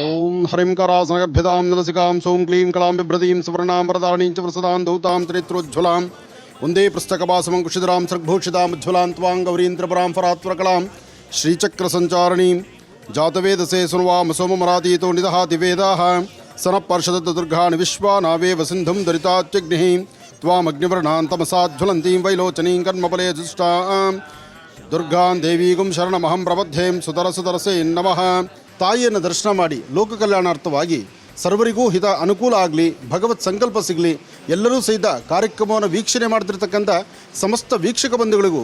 ಓಂ ಹರಿಂ ಕರಾಸನಗರ್ಭಿತಾಂ ನಲಸಿಕಾಂ ಸೋಂ ಕ್ಲೀಂ ಕಳಾಂ ಬಿಭ್ರತೀಂ ಸುವರ್ಣಾಂ ವರದಾಣೀಂ ಚ ಪ್ರಸದಾಂ ದೌತಾಂ ಚರಿತ್ರೋಜ್ವಲಾಂ ಒಂದೇ ಪುಸ್ತಕವಾಸಮಂ ಕುಶಿಧರಾಂ ಸರ್ಗಭೂಷಿತಾಂ ಉಜ್ವಲಾಂ ತ್ವಾಂ ಗೌರೀಂದ್ರಪರಾಂ ಫರಾತ್ವರಕಲಾಂ ಶ್ರೀಚಕ್ರಸಂಚಾರಿಣೀಂ ಜಾತವೇದಸೇ ಸುನ್ವಾಂ ಸೋಮಮರಾತೀತೋ ನಿದಹಾತಿ ವೇದಾಃ ಸನಃ ದುರ್ಗಾಣಿ ವಿಶ್ವಾನಾವೇವ ಸಿಂಧುಂ ದರಿತಾತ್ಯಗ್ನಿಃ ತ್ವಾಮಗ್ನಿವರ್ಣಾಂ ತಮಸಾಜ್ವಲಂತೀಂ ವೈಲೋಚನೀಂ ಕರ್ಮಫಲೇ ದುಷ್ಟಾಂ ದುರ್ಗಾಂ ದೇವೀಗುಂ ಶರಣಮಹಂ ಪ್ರಬದ್ಧೇಂ ಸುತರಸೇ ನಮಃ. ತಾಯಿಯನ್ನು ದರ್ಶನ ಮಾಡಿ ಲೋಕ ಕಲ್ಯಾಣಾರ್ಥವಾಗಿ ಸರ್ವರಿಗೂ ಹಿತ ಅನುಕೂಲ ಆಗಲಿ, ಭಗವತ್ ಸಂಕಲ್ಪ ಸಿಗಲಿ, ಎಲ್ಲರೂ ಸಹಿತ ಕಾರ್ಯಕ್ರಮವನ್ನು ವೀಕ್ಷಣೆ ಮಾಡ್ತಿರ್ತಕ್ಕಂಥ ಸಮಸ್ತ ವೀಕ್ಷಕ ಬಂಧುಗಳಿಗೂ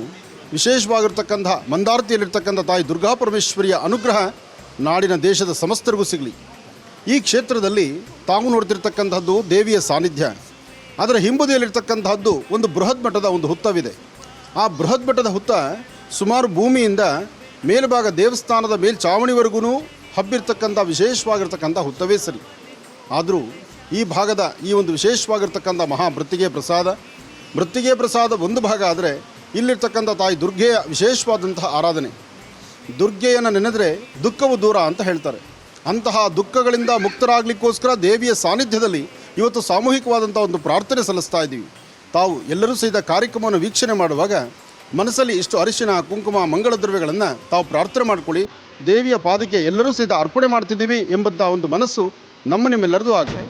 ವಿಶೇಷವಾಗಿರ್ತಕ್ಕಂಥ ಮಂದಾರ್ತಿಯಲ್ಲಿರ್ತಕ್ಕಂಥ ತಾಯಿ ದುರ್ಗಾ ಪರಮೇಶ್ವರಿಯ ಅನುಗ್ರಹ ನಾಡಿನ ದೇಶದ ಸಮಸ್ತರಿಗೂ ಸಿಗಲಿ. ಈ ಕ್ಷೇತ್ರದಲ್ಲಿ ತಾವು ನೋಡ್ತಿರ್ತಕ್ಕಂಥದ್ದು ದೇವಿಯ ಸಾನ್ನಿಧ್ಯ. ಅದರ ಹಿಂಬದಿಯಲ್ಲಿರ್ತಕ್ಕಂಥದ್ದು ಒಂದು ಬೃಹತ್ ಮಟ್ಟದ ಒಂದು ಹುತ್ತವಿದೆ. ಆ ಬೃಹತ್ ಮಟ್ಟದ ಹುತ್ತ ಸುಮಾರು ಭೂಮಿಯಿಂದ ಮೇಲ್ಭಾಗ ದೇವಸ್ಥಾನದ ಮೇಲ್ಚಾವಣಿವರೆಗೂ ಹಬ್ಬಿರ್ತಕ್ಕಂಥ ವಿಶೇಷವಾಗಿರ್ತಕ್ಕಂಥ ಹುತ್ತವೇ ಸರಿ. ಆದರೂ ಈ ಭಾಗದ ಈ ಒಂದು ವಿಶೇಷವಾಗಿರ್ತಕ್ಕಂಥ ಮೃತ್ತಿಗೆ ಪ್ರಸಾದ ಒಂದು ಭಾಗ ಆದರೆ ಇಲ್ಲಿರ್ತಕ್ಕಂಥ ತಾಯಿ ದುರ್ಗೆಯ ವಿಶೇಷವಾದಂತಹ ಆರಾಧನೆ. ದುರ್ಗೆಯನ್ನು ನೆನೆದರೆ ದುಃಖವು ದೂರ ಅಂತ ಹೇಳ್ತಾರೆ. ಅಂತಹ ದುಃಖಗಳಿಂದ ಮುಕ್ತರಾಗಲಿಕ್ಕೋಸ್ಕರ ದೇವಿಯ ಸಾನ್ನಿಧ್ಯದಲ್ಲಿ ಇವತ್ತು ಸಾಮೂಹಿಕವಾದಂಥ ಒಂದು ಪ್ರಾರ್ಥನೆ ಸಲ್ಲಿಸ್ತಾ ಇದ್ದೀವಿ. ತಾವು ಎಲ್ಲರೂ ಸಹಿತ ಕಾರ್ಯಕ್ರಮವನ್ನು ವೀಕ್ಷಣೆ ಮಾಡುವಾಗ ಮನಸ್ಸಲ್ಲಿ ಇಷ್ಟು ಅರಿಶಿನ ಕುಂಕುಮ ಮಂಗಳ ದ್ರವ್ಯಗಳನ್ನು ತಾವು ಪ್ರಾರ್ಥನೆ ಮಾಡಿಕೊಳ್ಳಿ. ದೇವಿಯ ಪಾದಕ್ಕೆ ಎಲ್ಲರೂ ಸಹಿತ ಅರ್ಪಣೆ ಮಾಡ್ತಿದ್ದೀವಿ ಎಂಬಂಥ ಒಂದು ಮನಸ್ಸು ನಿಮ್ಮೆಲ್ಲರದು ಆಗಲಿ.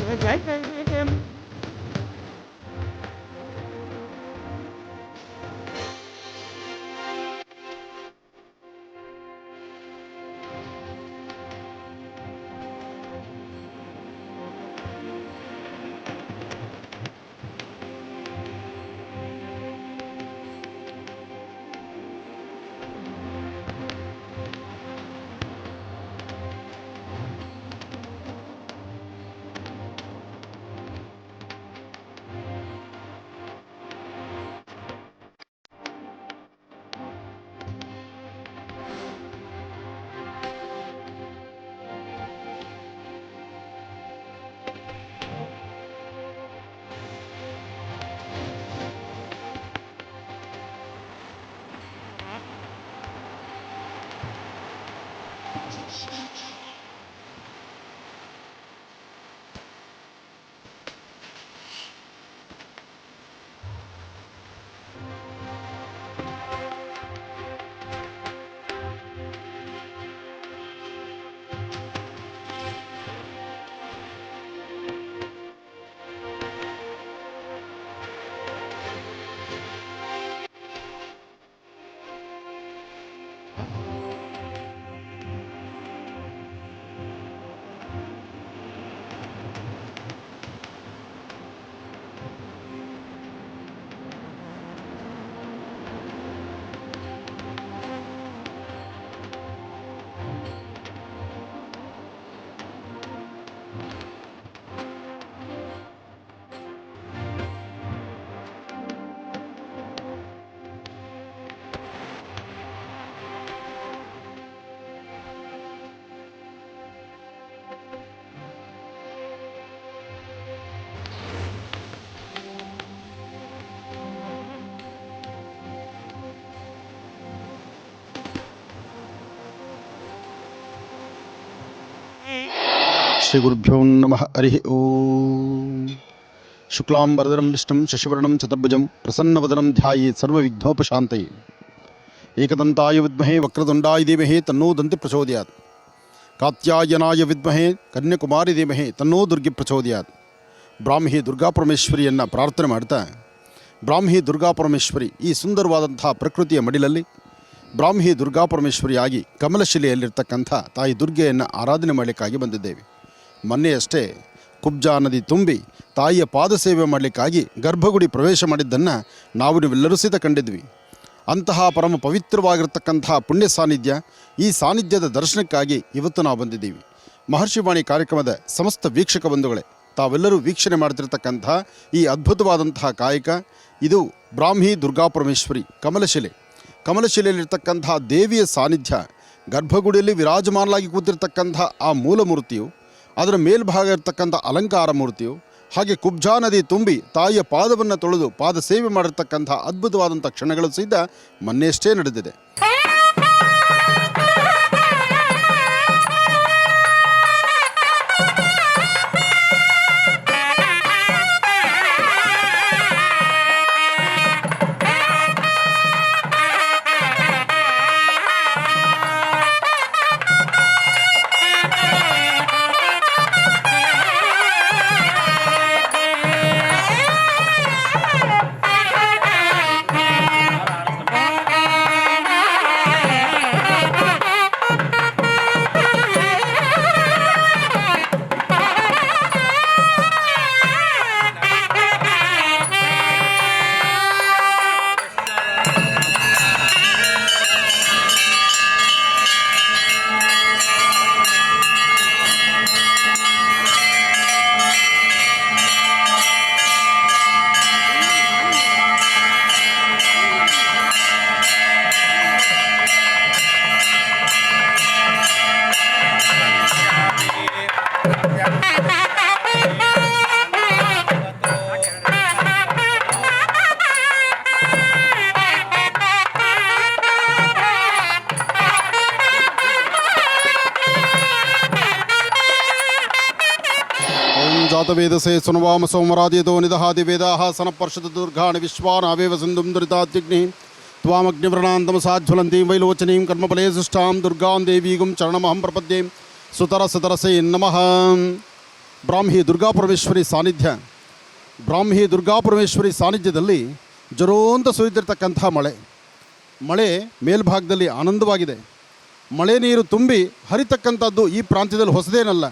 ಶ್ರೀ ಗುರುಭ್ಯೋ ನಮಃ. ಹರಿ ಓಂ. ಶುಕ್ಲಾಂಬರಧರಂ ವಿಷ್ಣುಂ ಶಶಿವರ್ಣಂ ಚತುರ್ಭುಜಂ ಪ್ರಸನ್ನವದನಂ ಧ್ಯಾಯೇತ್ ಸರ್ವವಿಘ್ನೋಪಶಾಂತಯೇ. ಏಕದಂತಾಯ ವಿದ್ಮಹೇ ವಕ್ರತುಂಡಾಯ ಧೀಮಹಿ ತನ್ನೋ ದಂತಿ ಪ್ರಚೋದಯಾತ್. ಕಾತ್ಯಾಯನಾಯ ವಿದ್ಮಹೇ ಕನ್ಯಾಕುಮಾರಿ ಧೀಮಹಿ ತನ್ನೋ ದುರ್ಗಿ ಪ್ರಚೋದಯಾತ್. ಬ್ರಾಹ್ಮಿ ದುರ್ಗಾಪರಮೇಶ್ವರಿಯನ್ನು ಪ್ರಾರ್ಥನೆ ಮಾಡ್ತಾ, ಬ್ರಾಹ್ಮಿ ದುರ್ಗಾಪರಮೇಶ್ವರಿ ಈ ಸುಂದರವಾದಂತಹ ಪ್ರಕೃತಿಯ ಮಡಿಲಲ್ಲಿ ಬ್ರಾಹ್ಮಿ ದುರ್ಗಾಪರಮೇಶ್ವರಿಯಾಗಿ ಕಮಲಶಿಲೆಯಲ್ಲಿರ್ತಕ್ಕಂಥ ತಾಯಿ ದುರ್ಗೆಯನ್ನು ಆರಾಧನೆ ಮಾಡಲಿಕ್ಕಾಗಿ ಬಂದಿದ್ದೇವೆ. ಮೊನ್ನೆಯಷ್ಟೇ ಕುಬ್ಜಾ ನದಿ ತುಂಬಿ ತಾಯಿಯ ಪಾದ ಸೇವೆ ಮಾಡಲಿಕ್ಕಾಗಿ ಗರ್ಭಗುಡಿ ಪ್ರವೇಶ ಮಾಡಿದ್ದನ್ನು ನೀವೆಲ್ಲರೂ ಸಹಿತ ಕಂಡಿದ್ವಿ. ಅಂತಹ ಪರಮ ಪವಿತ್ರವಾಗಿರ್ತಕ್ಕಂತಹ ಪುಣ್ಯ ಸಾನ್ನಿಧ್ಯ, ಈ ಸಾನ್ನಿಧ್ಯದ ದರ್ಶನಕ್ಕಾಗಿ ಇವತ್ತು ನಾವು ಬಂದಿದ್ದೀವಿ. ಮಹರ್ಷಿವಾಣಿ ಕಾರ್ಯಕ್ರಮದ ಸಮಸ್ತ ವೀಕ್ಷಕ ಬಂಧುಗಳೇ, ತಾವೆಲ್ಲರೂ ವೀಕ್ಷಣೆ ಮಾಡ್ತಿರ್ತಕ್ಕಂತಹ ಈ ಅದ್ಭುತವಾದಂತಹ ಕಾಯಕ ಇದು ಬ್ರಾಹ್ಮಿ ದುರ್ಗಾಪರಮೇಶ್ವರಿ ಕಮಲಶಿಲೆಯಲ್ಲಿರ್ತಕ್ಕಂತಹ ದೇವಿಯ ಸಾನ್ನಿಧ್ಯ. ಗರ್ಭಗುಡಿಯಲ್ಲಿ ವಿರಾಜಮಾನಲಾಗಿ ಕೂತಿರ್ತಕ್ಕಂಥ ಆ ಮೂಲಮೂರ್ತಿಯು, ಅದರ ಮೇಲ್ಭಾಗ ಇರತಕ್ಕಂಥ ಅಲಂಕಾರ ಮೂರ್ತಿಯು, ಹಾಗೆ ಕುಬ್ಜಾ ನದಿ ತುಂಬಿ ತಾಯಿಯ ಪಾದವನ್ನು ತೊಳೆದು ಪಾದ ಸೇವೆ ಮಾಡಿರ್ತಕ್ಕಂಥ ಅದ್ಭುತವಾದಂಥ ಕ್ಷಣಗಳು ಸಹಿತ ಮೊನ್ನೆಯಷ್ಟೇ ನಡೆದಿದೆ. ಜಾತವೇದಸೆ ಸುನವಾಮ ಸೋಮರಾದಿಯತೋ ನಿದಹಾದಿ ವೇದಾಹ ಸನಪರ್ಷದ ದುರ್ಗಾಣಿ ವಿಶ್ವಾನಾವೇವ ಸಿಂಧುಂ ದುರಿತಾತ್ಯಗ್ನಿ ತ್ವಾಮಗ್ನಿವ್ರಣಾಂತಮಸಾಜ್ವಲಂತೀಂ ವೈಲೋಚನೀಂ ಕರ್ಮಫಲೇ ಸೃಷ್ಟಾಂ ದುರ್ಗಾಂ ದೇವೀಗುಂ ಚರಣಮಹಂ ಪ್ರಪದ್ಯೆ ಸುತರಸತರಸೆ ನಮಃ. ಬ್ರಾಹ್ಮಿ ದುರ್ಗಾಪರಮೇಶ್ವರಿ ಸಾನ್ನಿಧ್ಯ. ಬ್ರಾಹ್ಮಿ ದುರ್ಗಾಪರಮೇಶ್ವರಿ ಸಾನ್ನಿಧ್ಯದಲ್ಲಿ ಜರೋಂತ ಸುರಿದಿರ್ತಕ್ಕಂಥ ಮಳೆ ಮೇಲ್ಭಾಗದಲ್ಲಿ ಆನಂದವಾಗಿದೆ. ಮಳೆ ನೀರು ತುಂಬಿ ಹರಿತಕ್ಕಂಥದ್ದು ಈ ಪ್ರಾಂತ್ಯದಲ್ಲಿ ಹೊಸದೇನಲ್ಲ.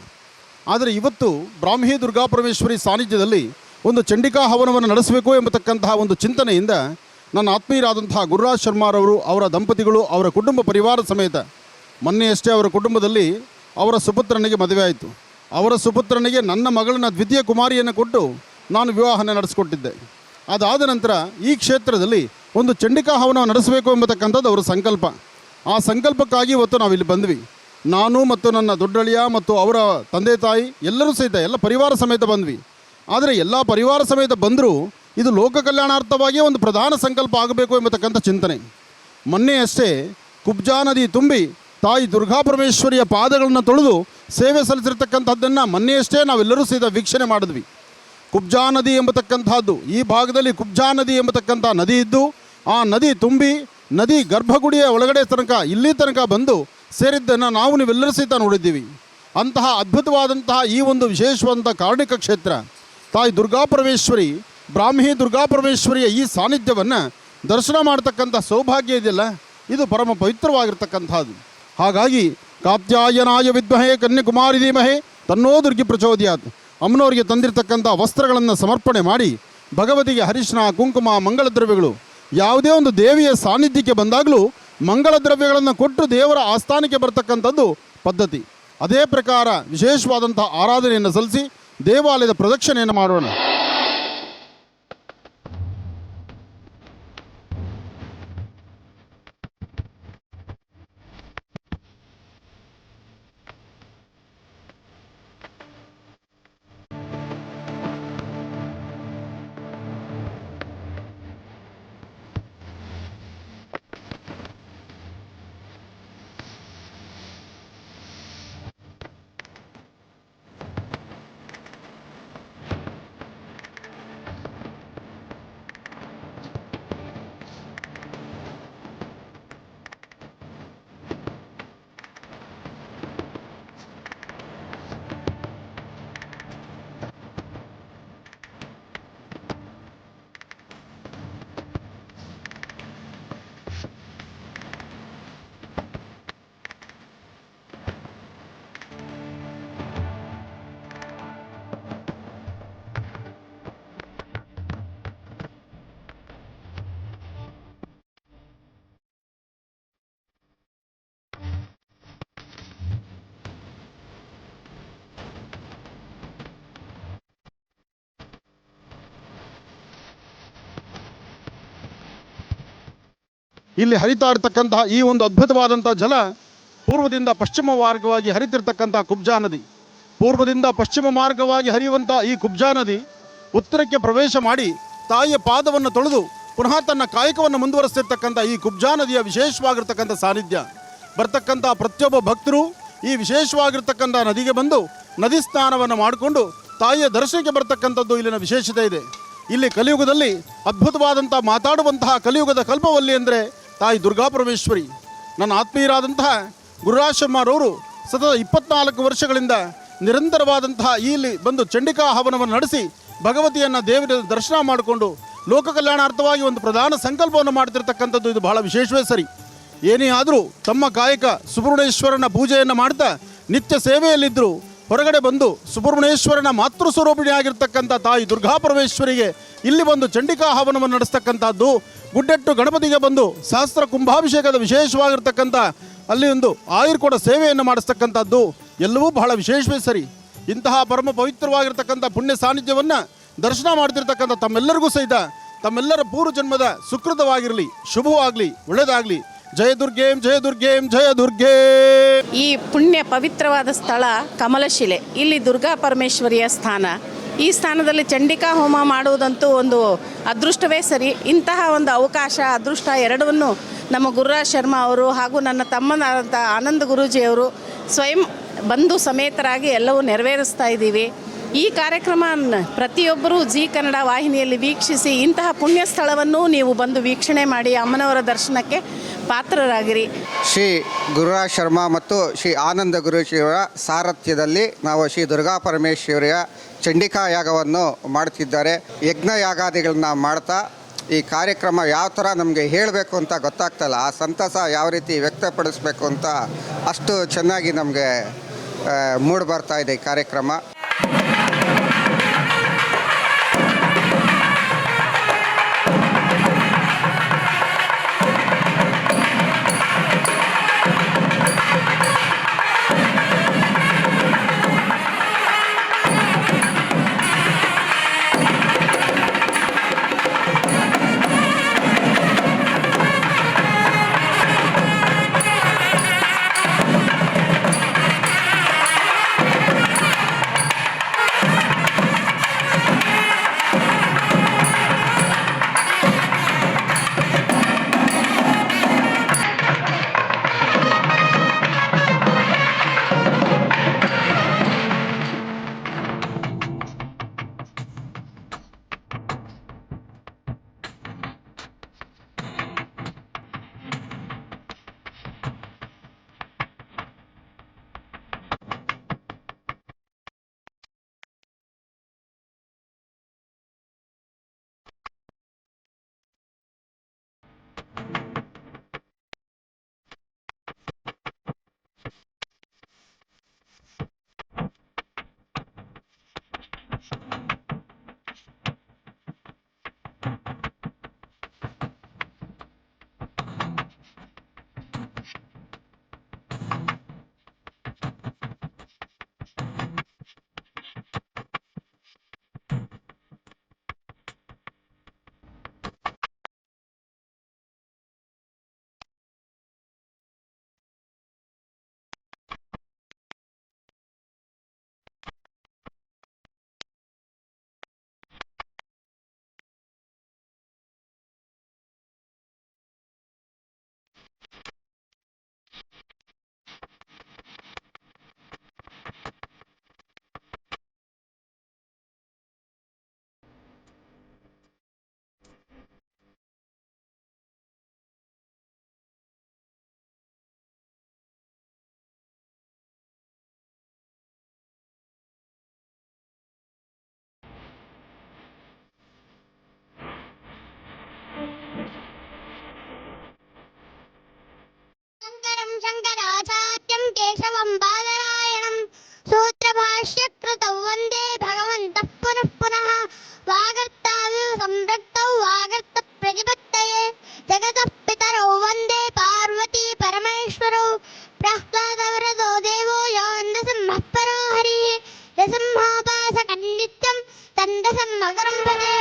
ಆದರೆ ಇವತ್ತು ಬ್ರಾಹ್ಮಿ ದುರ್ಗಾಪರಮೇಶ್ವರಿ ಸಾನ್ನಿಧ್ಯದಲ್ಲಿ ಒಂದು ಚಂಡಿಕಾ ಹವನವನ್ನು ನಡೆಸಬೇಕು ಎಂಬತಕ್ಕಂತಹ ಒಂದು ಚಿಂತನೆಯಿಂದ ನನ್ನ ಆತ್ಮೀಯರಾದಂತಹ ಗುರುರಾಜ್ ಶರ್ಮಾರವರು, ಅವರ ದಂಪತಿಗಳು, ಅವರ ಕುಟುಂಬ ಪರಿವಾರ ಸಮೇತ ಮೊನ್ನೆಯಷ್ಟೇ ಅವರ ಕುಟುಂಬದಲ್ಲಿ ಅವರ ಸುಪುತ್ರನಿಗೆ ಮದುವೆ ಆಯಿತು. ಅವರ ಸುಪುತ್ರನಿಗೆ ನನ್ನ ಮಗಳನ್ನ ದ್ವಿತೀಯ ಕುಮಾರಿಯನ್ನು ಕೊಟ್ಟು ನಾನು ವಿವಾಹನ ನಡೆಸಿಕೊಟ್ಟಿದ್ದೆ. ಅದಾದ ನಂತರ ಈ ಕ್ಷೇತ್ರದಲ್ಲಿ ಒಂದು ಚಂಡಿಕಾ ಹವನ ನಡೆಸಬೇಕು ಎಂಬತಕ್ಕಂಥದ್ದು ಅವರ ಸಂಕಲ್ಪ. ಆ ಸಂಕಲ್ಪಕ್ಕಾಗಿ ಇವತ್ತು ನಾವಿಲ್ಲಿ ಬಂದ್ವಿ. ನಾನು ಮತ್ತು ನನ್ನ ದೊಡ್ಡಳಿಯ ಮತ್ತು ಅವರ ತಂದೆ ತಾಯಿ ಎಲ್ಲರೂ ಸಹಿತ ಎಲ್ಲ ಪರಿವಾರ ಸಮೇತ ಬಂದ್ವಿ. ಆದರೆ ಎಲ್ಲ ಪರಿವಾರ ಸಮೇತ ಬಂದರೂ ಇದು ಲೋಕ ಕಲ್ಯಾಣಾರ್ಥವಾಗಿಯೇ ಒಂದು ಪ್ರಧಾನ ಸಂಕಲ್ಪ ಆಗಬೇಕು ಎಂಬತಕ್ಕಂಥ ಚಿಂತನೆ. ಮೊನ್ನೆಯಷ್ಟೇ ಕುಬ್ಜಾ ನದಿ ತುಂಬಿ ತಾಯಿ ದುರ್ಗಾಪರಮೇಶ್ವರಿಯ ಪಾದಗಳನ್ನು ತೊಳೆದು ಸೇವೆ ಸಲ್ಲಿಸಿರ್ತಕ್ಕಂಥದ್ದನ್ನು ಮೊನ್ನೆಯಷ್ಟೇ ನಾವೆಲ್ಲರೂ ಸಹಿತ ವೀಕ್ಷಣೆ ಮಾಡಿದ್ವಿ. ಕುಬ್ಜಾ ನದಿ ಎಂಬತಕ್ಕಂಥದ್ದು ಈ ಭಾಗದಲ್ಲಿ ಕುಬ್ಜಾ ನದಿ ಎಂಬತಕ್ಕಂಥ ನದಿ ಇದ್ದು ಆ ನದಿ ತುಂಬಿ ನದಿ ಗರ್ಭಗುಡಿಯ ಒಳಗಡೆ ತನಕ ಇಲ್ಲಿ ತನಕ ಬಂದು ಸೇರಿದ್ದನ್ನು ನಾವು ನೀವೆಲ್ಲರೂ ಸಹಿತ ನೋಡಿದ್ದೀವಿ. ಅಂತಹ ಅದ್ಭುತವಾದಂತಹ ಈ ಒಂದು ವಿಶೇಷವಾದಂಥ ಕಾರಣಿಕ ಕ್ಷೇತ್ರ ತಾಯಿ ದುರ್ಗಾಪರಮೇಶ್ವರಿ, ಬ್ರಾಹ್ಮಿ ದುರ್ಗಾಪರಮೇಶ್ವರಿಯ ಈ ಸಾನ್ನಿಧ್ಯವನ್ನು ದರ್ಶನ ಮಾಡ್ತಕ್ಕಂಥ ಸೌಭಾಗ್ಯ ಇದೆಯಲ್ಲ, ಇದು ಪರಮ ಪವಿತ್ರವಾಗಿರ್ತಕ್ಕಂಥದ್ದು. ಹಾಗಾಗಿ ಕಾತ್ಯಾಯನಾಯ ವಿದ್ಮಹೇ ಕನ್ಯಾಕುಮಾರಿ ಧೀಮಹೇ ತನ್ನೋ ದುರ್ಗಿ ಪ್ರಚೋದಯಾತ್ ಅಮ್ಮನವರಿಗೆ ತಂದಿರತಕ್ಕಂಥ ವಸ್ತ್ರಗಳನ್ನು ಸಮರ್ಪಣೆ ಮಾಡಿ ಭಗವತಿಗೆ ಅರಿಶಿನ, ಕುಂಕುಮ, ಮಂಗಳ ದ್ರವ್ಯಗಳು, ಯಾವುದೇ ಒಂದು ದೇವಿಯ ಸಾನ್ನಿಧ್ಯಕ್ಕೆ ಬಂದಾಗಲೂ ಮಂಗಳ ದ್ರವ್ಯಗಳನ್ನು ಕೊಟ್ಟು ದೇವರ ಆಸ್ಥಾನಕ್ಕೆ ಬರ್ತಕ್ಕಂಥದ್ದು ಪದ್ಧತಿ. ಅದೇ ಪ್ರಕಾರ ವಿಶೇಷವಾದಂಥ ಆರಾಧನೆಯನ್ನು ಸಲ್ಲಿಸಿ ದೇವಾಲಯದ ಪ್ರದಕ್ಷಿಣೆಯನ್ನು ಮಾಡೋಣ. ಇಲ್ಲಿ ಹರಿತಾ ಇರ್ತಕ್ಕಂತಹ ಈ ಒಂದು ಅದ್ಭುತವಾದಂಥ ಜಲ ಪೂರ್ವದಿಂದ ಪಶ್ಚಿಮ ಮಾರ್ಗವಾಗಿ ಹರಿತಿರ್ತಕ್ಕಂಥ ಕುಬ್ಜಾ ನದಿ. ಪೂರ್ವದಿಂದ ಪಶ್ಚಿಮ ಮಾರ್ಗವಾಗಿ ಹರಿಯುವಂಥ ಈ ಕುಬ್ಜಾ ನದಿ ಉತ್ತರಕ್ಕೆ ಪ್ರವೇಶ ಮಾಡಿ ತಾಯಿಯ ಪಾದವನ್ನು ತೊಳೆದು ಪುನಃ ತನ್ನ ಕಾಯಕವನ್ನು ಮುಂದುವರಿಸ್ತಿರ್ತಕ್ಕಂಥ ಈ ಕುಬ್ಜಾ ನದಿಯ ವಿಶೇಷವಾಗಿರ್ತಕ್ಕಂಥ ಸಾನ್ನಿಧ್ಯ. ಬರ್ತಕ್ಕಂಥ ಪ್ರತಿಯೊಬ್ಬ ಭಕ್ತರು ಈ ವಿಶೇಷವಾಗಿರ್ತಕ್ಕಂಥ ನದಿಗೆ ಬಂದು ನದಿ ಸ್ನಾನವನ್ನು ಮಾಡಿಕೊಂಡು ತಾಯಿಯ ದರ್ಶನಕ್ಕೆ ಬರ್ತಕ್ಕಂಥದ್ದು ಇಲ್ಲಿನ ವಿಶೇಷತೆ ಇದೆ. ಇಲ್ಲಿ ಕಲಿಯುಗದಲ್ಲಿ ಅದ್ಭುತವಾದಂಥ ಮಾತಾಡುವಂತಹ ಕಲಿಯುಗದ ಕಲ್ಪವಲ್ಲಿ ಅಂದರೆ ತಾಯಿ ದುರ್ಗಾಪರಮೇಶ್ವರಿ. ನನ್ನ ಆತ್ಮೀಯರಾದಂತಹ ಗುರುರಾಜ್ ಶರ್ಮಾರವರು ಸತತ 24 ವರ್ಷಗಳಿಂದ ನಿರಂತರವಾದಂತಹ ಇಲ್ಲಿ ಬಂದು ಚಂಡಿಕಾ ಹವನವನ್ನು ನಡೆಸಿ ಭಗವತಿಯನ್ನು ದೇವರ ದರ್ಶನ ಮಾಡಿಕೊಂಡು ಲೋಕ ಕಲ್ಯಾಣಾರ್ಥವಾಗಿ ಒಂದು ಪ್ರಧಾನ ಸಂಕಲ್ಪವನ್ನು ಮಾಡ್ತಿರ್ತಕ್ಕಂಥದ್ದು ಇದು ಬಹಳ ವಿಶೇಷವೇ ಸರಿ. ಏನೇ ಆದರೂ ತಮ್ಮ ಕಾಯಕ ಸುಬ್ರಹ್ಮಣ್ಯೇಶ್ವರನ ಪೂಜೆಯನ್ನು ಮಾಡ್ತಾ ನಿತ್ಯ ಸೇವೆಯಲ್ಲಿದ್ದರು. ಹೊರಗಡೆ ಬಂದು ಸುಬ್ರಹ್ಮಣ್ಯೇಶ್ವರನ ಮಾತೃ ಸ್ವರೂಪಿಣಿಯಾಗಿರ್ತಕ್ಕಂಥ ತಾಯಿ ದುರ್ಗಾಪರಮೇಶ್ವರಿಗೆ ಇಲ್ಲಿ ಬಂದು ಚಂಡಿಕಾ ಹವನವನ್ನು ನಡೆಸ್ತಕ್ಕಂಥದ್ದು, ಗುಡ್ಡೆಟ್ಟು ಗಣಪತಿಗೆ ಬಂದು ಸಹಸ್ರ ಕುಂಭಾಭಿಷೇಕದ ವಿಶೇಷವಾಗಿರ್ತಕ್ಕಂಥ ಅಲ್ಲಿ ಒಂದು ಆಯುರ್ಕೋಡ ಸೇವೆಯನ್ನು ಮಾಡಿಸ್ತಕ್ಕಂಥದ್ದು ಎಲ್ಲವೂ ಬಹಳ ವಿಶೇಷವೇ ಸರಿ. ಇಂತಹ ಪರಮ ಪವಿತ್ರವಾಗಿರ್ತಕ್ಕಂಥ ಪುಣ್ಯ ಸಾನ್ನಿಧ್ಯವನ್ನು ದರ್ಶನ ಮಾಡ್ತಿರ್ತಕ್ಕಂಥ ತಮ್ಮೆಲ್ಲರಿಗೂ ಸಹಿತ ತಮ್ಮೆಲ್ಲರ ಪೂರ್ವ ಜನ್ಮದ ಸುಕೃತವಾಗಿರಲಿ, ಶುಭವಾಗಲಿ, ಒಳ್ಳೆಯದಾಗಲಿ. ಜಯ ದುರ್ಗೇಂ ಜಯ ದುರ್ಗೇಂ ಜಯ ದುರ್ಗೇ. ಈ ಪುಣ್ಯ ಪವಿತ್ರವಾದ ಸ್ಥಳ ಕಮಲಶಿಲೆ. ಇಲ್ಲಿ ದುರ್ಗಾ ಪರಮೇಶ್ವರಿಯ ಸ್ಥಾನ. ಈ ಸ್ಥಾನದಲ್ಲಿ ಚಂಡಿಕಾ ಹೋಮ ಮಾಡುವುದಂತೂ ಒಂದು ಅದೃಷ್ಟವೇ ಸರಿ. ಇಂತಹ ಒಂದು ಅವಕಾಶ, ಅದೃಷ್ಟ ಎರಡವನ್ನು ನಮ್ಮ ಗುರುರಾಜ್ ಶರ್ಮಾ ಅವರು ಹಾಗೂ ನನ್ನ ತಮ್ಮನಾದಂಥ ಆನಂದ ಗುರೂಜಿಯವರು ಸ್ವಯಂ ಬಂಧು ಸಮೇತರಾಗಿ ಎಲ್ಲವೂ ನೆರವೇರಿಸ್ತಾ ಇದ್ದೀವಿ. ಈ ಕಾರ್ಯಕ್ರಮ ಪ್ರತಿಯೊಬ್ಬರೂ ಜಿ ಕನ್ನಡ ವಾಹಿನಿಯಲ್ಲಿ ವೀಕ್ಷಿಸಿ ಇಂತಹ ಪುಣ್ಯ ಸ್ಥಳವನ್ನು ನೀವು ಬಂದು ವೀಕ್ಷಣೆ ಮಾಡಿ ಅಮ್ಮನವರ ದರ್ಶನಕ್ಕೆ ಪಾತ್ರರಾಗಿರಿ. ಶ್ರೀ ಗುರುರಾಜ್ ಶರ್ಮಾ ಮತ್ತು ಶ್ರೀ ಆನಂದ ಗುರುಜಿಯವರ ಸಾರಥ್ಯದಲ್ಲಿ ನಾವು ಶ್ರೀ ದುರ್ಗಾ ಪರಮೇಶ್ವರಿಯ ಚಂಡಿಕಾ ಯಾಗವನ್ನು ಮಾಡುತ್ತಿದ್ದಾರೆ. ಯಜ್ಞ ಯಾಗಾದಿಗಳನ್ನ ಮಾಡ್ತಾ ಈ ಕಾರ್ಯಕ್ರಮ ಯಾವ ಥರ ನಮಗೆ ಹೇಳಬೇಕು ಅಂತ ಗೊತ್ತಾಗ್ತಲ್ಲ, ಆ ಸಂತಸ ಯಾವ ರೀತಿ ವ್ಯಕ್ತಪಡಿಸ್ಬೇಕು ಅಂತ ಅಷ್ಟು ಚೆನ್ನಾಗಿ ನಮಗೆ ಮೂಡಿ ಬರ್ತಾ ಇದೆ ಈ ಕಾರ್ಯಕ್ರಮ. शंकराचार्यं केशवं बादरायणं सूत्रभाष्यकृतौ वन्दे भगवन्तः पुनः पुनः वागर्ताविव संरक्तौ वागर्तप्रतिपत्तये जगतः पितरौ वन्दे पार्वती परमेश्वरौ प्रह्लादवरदो देवो योऽन्नसिंहः परो हरिः यसिंहोपासकन्नित्यं तण्डसं मकरं भजे.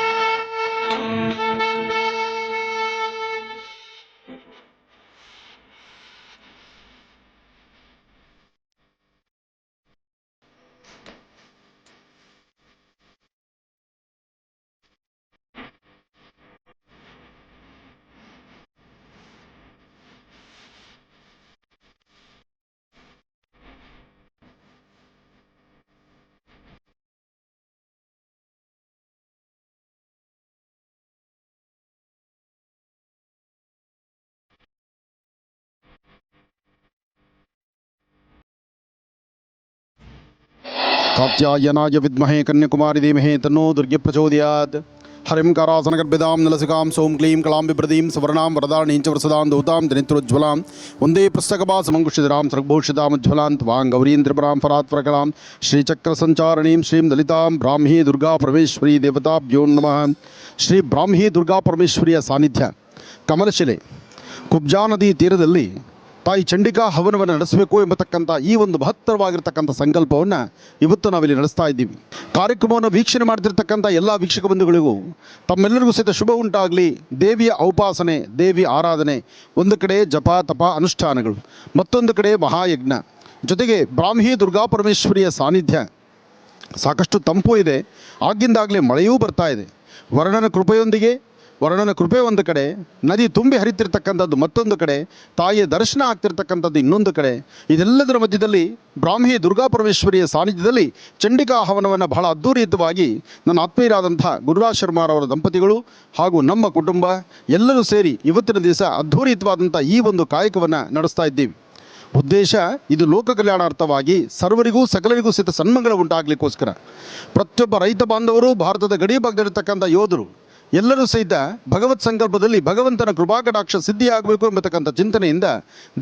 कात्यायनाय विद्महे कन्याकुमारी धीमहि तन्नो दुर्गे प्रचोदयात्. हरिं करासनगर्भिदां नलसिकां सौं क्लीं कलां बिभ्रतीं सुवर्णां वरदानीं च वरसदां धौतां त्रिनेत्रोज्ज्वलां वन्दे पुस्तकभासमङ्कुशिधरां सर्गभूषितामुज्ज्वलां त्वां गौरीं त्रिपुरां फरात्परकलां श्रीचक्रसञ्चारिणीं श्रीं ललितां ब्राह्मी दुर्गा परमेश्वरी देवताभ्यो नमः. ಶ್ರೀ ಬ್ರಾಹ್ಮಿ ದುರ್ಗಾ ಪರಮೇಶ್ವರಿಯ ಸಾನ್ನಿಧ್ಯ ಕಮಲಶಿಲೆ ಕುಬ್ಜಾ ನದಿ ತೀರದಲ್ಲಿ ತಾಯಿ ಚಂಡಿಕಾ ಹವನವನ್ನು ನಡೆಸಬೇಕು ಎಂಬತಕ್ಕಂಥ ಈ ಒಂದು ಮಹತ್ತರವಾಗಿರ್ತಕ್ಕಂಥ ಸಂಕಲ್ಪವನ್ನು ಇವತ್ತು ನಾವಿಲ್ಲಿ ನಡೆಸ್ತಾ ಇದ್ದೀವಿ. ಕಾರ್ಯಕ್ರಮವನ್ನು ವೀಕ್ಷಣೆ ಮಾಡ್ತಿರ್ತಕ್ಕಂಥ ಎಲ್ಲ ವೀಕ್ಷಕ ಬಂಧುಗಳಿಗೂ ತಮ್ಮೆಲ್ಲರಿಗೂ ಸಹಿತ ಶುಭ ಉಂಟಾಗಲಿ. ದೇವಿಯ ಔಪಾಸನೆ, ದೇವಿ ಆರಾಧನೆ, ಒಂದು ಕಡೆ ಜಪ ತಪ ಅನುಷ್ಠಾನಗಳು, ಮತ್ತೊಂದು ಕಡೆ ಮಹಾಯಜ್ಞ, ಜೊತೆಗೆ ಬ್ರಾಹ್ಮಿ ದುರ್ಗಾ ಪರಮೇಶ್ವರಿಯ ಸಾನ್ನಿಧ್ಯ. ಸಾಕಷ್ಟು ತಂಪು ಇದೆ, ಆಗಿಂದಾಗಲೇ ಮಳೆಯೂ ಬರ್ತಾ ಇದೆ. ವರ್ಣನ ಕೃಪೆಯೊಂದಿಗೆ ವರ್ಣನ ಕೃಪೆ ಒಂದು ಕಡೆ, ನದಿ ತುಂಬಿ ಹರಿತಿರ್ತಕ್ಕಂಥದ್ದು ಮತ್ತೊಂದು ಕಡೆ, ತಾಯಿಯ ದರ್ಶನ ಆಗ್ತಿರ್ತಕ್ಕಂಥದ್ದು ಇನ್ನೊಂದು ಕಡೆ. ಇದೆಲ್ಲದರ ಮಧ್ಯದಲ್ಲಿ ಬ್ರಾಹ್ಮಿ ದುರ್ಗಾ ಪರಮೇಶ್ವರಿಯ ಸಾನ್ನಿಧ್ಯದಲ್ಲಿ ಚಂಡಿಕಾ ಹವನವನ್ನು ಬಹಳ ಅದ್ಧೂರಿಯುತವಾಗಿ ನನ್ನ ಆತ್ಮೀಯರಾದಂಥ ಗುರುರಾಜ್ ಶರ್ಮಾರವರ ದಂಪತಿಗಳು ಹಾಗೂ ನಮ್ಮ ಕುಟುಂಬ ಎಲ್ಲರೂ ಸೇರಿ ಇವತ್ತಿನ ದಿವಸ ಅದ್ಧೂರಿಯುತವಾದಂಥ ಈ ಒಂದು ಕಾಯಕವನ್ನು ನಡೆಸ್ತಾ ಇದ್ದೀವಿ. ಉದ್ದೇಶ ಇದು ಲೋಕ ಕಲ್ಯಾಣಾರ್ಥವಾಗಿ ಸರ್ವರಿಗೂ ಸಕಲರಿಗೂ ಸಹಿತ ಸನ್ಮಂಗಳ ಉಂಟಾಗಲಿಕ್ಕೋಸ್ಕರ. ಪ್ರತಿಯೊಬ್ಬ ರೈತ ಬಾಂಧವರು, ಭಾರತದ ಗಡಿ ಭಾಗದಲ್ಲಿರ್ತಕ್ಕಂಥ ಯೋಧರು ಎಲ್ಲರೂ ಸಹಿತ ಭಗವತ್ ಸಂಕಲ್ಪದಲ್ಲಿ ಭಗವಂತನ ಕೃಪಾಕಟಾಕ್ಷ ಸಿದ್ಧಿಯಾಗಬೇಕು ಎಂಬತಕ್ಕಂಥ ಚಿಂತನೆಯಿಂದ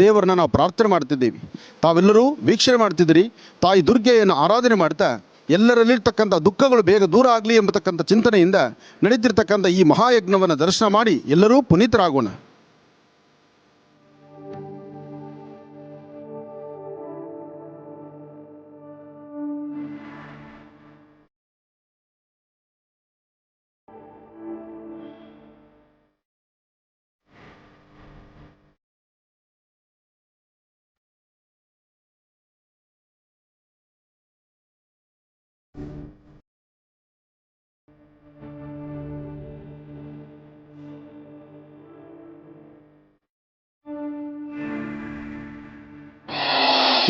ದೇವರನ್ನ ನಾವು ಪ್ರಾರ್ಥನೆ ಮಾಡ್ತಿದ್ದೀವಿ. ತಾವೆಲ್ಲರೂ ವೀಕ್ಷಣೆ ಮಾಡ್ತಿದ್ದೀರಿ. ತಾಯಿ ದುರ್ಗೆಯನ್ನು ಆರಾಧನೆ ಮಾಡ್ತಾ ಎಲ್ಲರಲ್ಲಿರ್ತಕ್ಕಂಥ ದುಃಖಗಳು ಬೇಗ ದೂರ ಆಗಲಿ ಎಂಬತಕ್ಕಂಥ ಚಿಂತನೆಯಿಂದ ನಡೀತಿರ್ತಕ್ಕಂಥ ಈ ಮಹಾಯಜ್ಞವನ್ನು ದರ್ಶನ ಮಾಡಿ ಎಲ್ಲರೂ ಪುನೀತರಾಗೋಣ.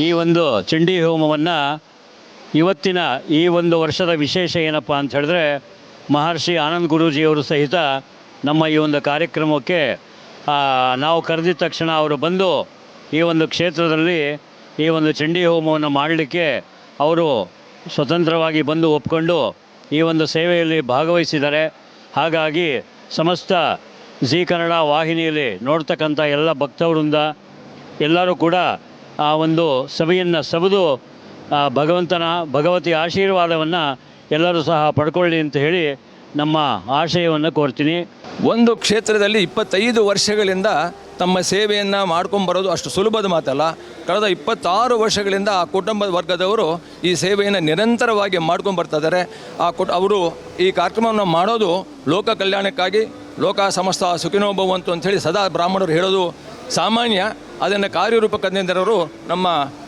ಈ ಒಂದು ಚಂಡಿ ಹೋಮವನ್ನು ಇವತ್ತಿನ ಈ ಒಂದು ವರ್ಷದ ವಿಶೇಷ ಏನಪ್ಪ ಅಂತ ಹೇಳಿದ್ರೆ, ಮಹರ್ಷಿ ಆನಂದ್ ಗುರೂಜಿಯವರು ಸಹಿತ ನಮ್ಮ ಈ ಒಂದು ಕಾರ್ಯಕ್ರಮಕ್ಕೆ ನಾವು ಕರೆದಿದ್ದ ತಕ್ಷಣ ಅವರು ಬಂದು ಈ ಒಂದು ಕ್ಷೇತ್ರದಲ್ಲಿ ಈ ಒಂದು ಚಂಡಿ ಹೋಮವನ್ನು ಮಾಡಲಿಕ್ಕೆ ಅವರು ಸ್ವತಂತ್ರವಾಗಿ ಬಂದು ಒಪ್ಕೊಂಡು ಈ ಒಂದು ಸೇವೆಯಲ್ಲಿ ಭಾಗವಹಿಸಿದ್ದಾರೆ. ಹಾಗಾಗಿ ಸಮಸ್ತ ಜೀ ಕನ್ನಡ ವಾಹಿನಿಯಲ್ಲಿ ನೋಡ್ತಕ್ಕಂಥ ಎಲ್ಲ ಭಕ್ತವೃಂದ ಎಲ್ಲರೂ ಕೂಡ ಆ ಒಂದು ಸಭೆಯನ್ನು ಸವಿದು ಭಗವತಿ ಆಶೀರ್ವಾದವನ್ನು ಎಲ್ಲರೂ ಸಹ ಪಡ್ಕೊಳ್ಳಿ ಅಂತ ಹೇಳಿ ನಮ್ಮ ಆಶಯವನ್ನು ಕೋರ್ತೀನಿ. ಒಂದು ಕ್ಷೇತ್ರದಲ್ಲಿ 25 ವರ್ಷಗಳಿಂದ ತಮ್ಮ ಸೇವೆಯನ್ನು ಮಾಡ್ಕೊಂಬರೋದು ಅಷ್ಟು ಸುಲಭದ ಮಾತಲ್ಲ. ಕಳೆದ 26 ವರ್ಷಗಳಿಂದ ಆ ಕುಟುಂಬದ ವರ್ಗದವರು ಈ ಸೇವೆಯನ್ನು ನಿರಂತರವಾಗಿ ಮಾಡ್ಕೊಂಬರ್ತಿದ್ದಾರೆ. ಅವರು ಈ ಕಾರ್ಯಕ್ರಮವನ್ನು ಮಾಡೋದು ಲೋಕ ಕಲ್ಯಾಣಕ್ಕಾಗಿ, ಲೋಕ ಸಮಸ್ತ ಸುಖಿನೋ ಭವಂತು ಅಂಥೇಳಿ ಸದಾ ಬ್ರಾಹ್ಮಣರು ಹೇಳೋದು ಸಾಮಾನ್ಯ. ಅದನ್ನು ಕಾರ್ಯರೂಪಕರು ನಮ್ಮ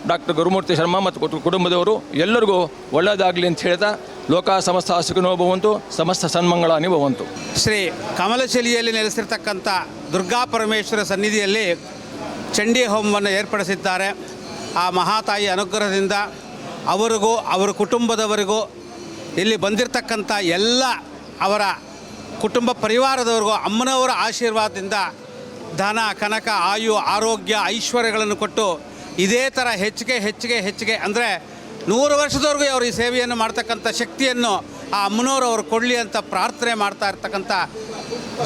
ಡಾಕ್ಟರ್ ಗುರುಮೂರ್ತಿ ಶರ್ಮಾ ಮತ್ತು ಕುಟುಂಬದವರು ಎಲ್ಲರಿಗೂ ಒಳ್ಳೆಯದಾಗಲಿ ಅಂತ ಹೇಳ್ತಾ ಲೋಕ ಸಮಸ್ತ ಸುಖಿನೋ ಭವಂತು, ಸಮಸ್ತ ಸನ್ಮಂಗಳಾನಿ ಭವಂತು. ಶ್ರೀ ಕಮಲಶಿಲೆಯಲ್ಲಿ ನೆಲೆಸಿರ್ತಕ್ಕಂಥ ದುರ್ಗಾ ಪರಮೇಶ್ವರ ಸನ್ನಿಧಿಯಲ್ಲಿ ಚಂಡಿ ಹೋಮವನ್ನು ಏರ್ಪಡಿಸಿದ್ದಾರೆ. ಆ ಮಹಾತಾಯಿ ಅನುಗ್ರಹದಿಂದ ಅವರಿಗೂ ಅವರ ಕುಟುಂಬದವರಿಗೂ ಇಲ್ಲಿ ಬಂದಿರತಕ್ಕಂಥ ಎಲ್ಲ ಅವರ ಕುಟುಂಬ ಪರಿವಾರದವರಿಗೂ ಅಮ್ಮನವರ ಆಶೀರ್ವಾದದಿಂದ ಧನ ಕನಕ ಆಯು ಆರೋಗ್ಯ ಐಶ್ವರ್ಯಗಳನ್ನು ಕೊಟ್ಟು ಇದೇ ಥರ ಹೆಚ್ಚಿಗೆ ಅಂದರೆ 100 ವರ್ಷದವರೆಗೂ ಅವರು ಈ ಸೇವೆಯನ್ನು ಮಾಡ್ತಕ್ಕಂಥ ಶಕ್ತಿಯನ್ನು ಆ ಅಮ್ಮನವರು ಅವರು ಕೊಡಲಿ ಅಂತ ಪ್ರಾರ್ಥನೆ ಮಾಡ್ತಾ ಇರ್ತಕ್ಕಂಥ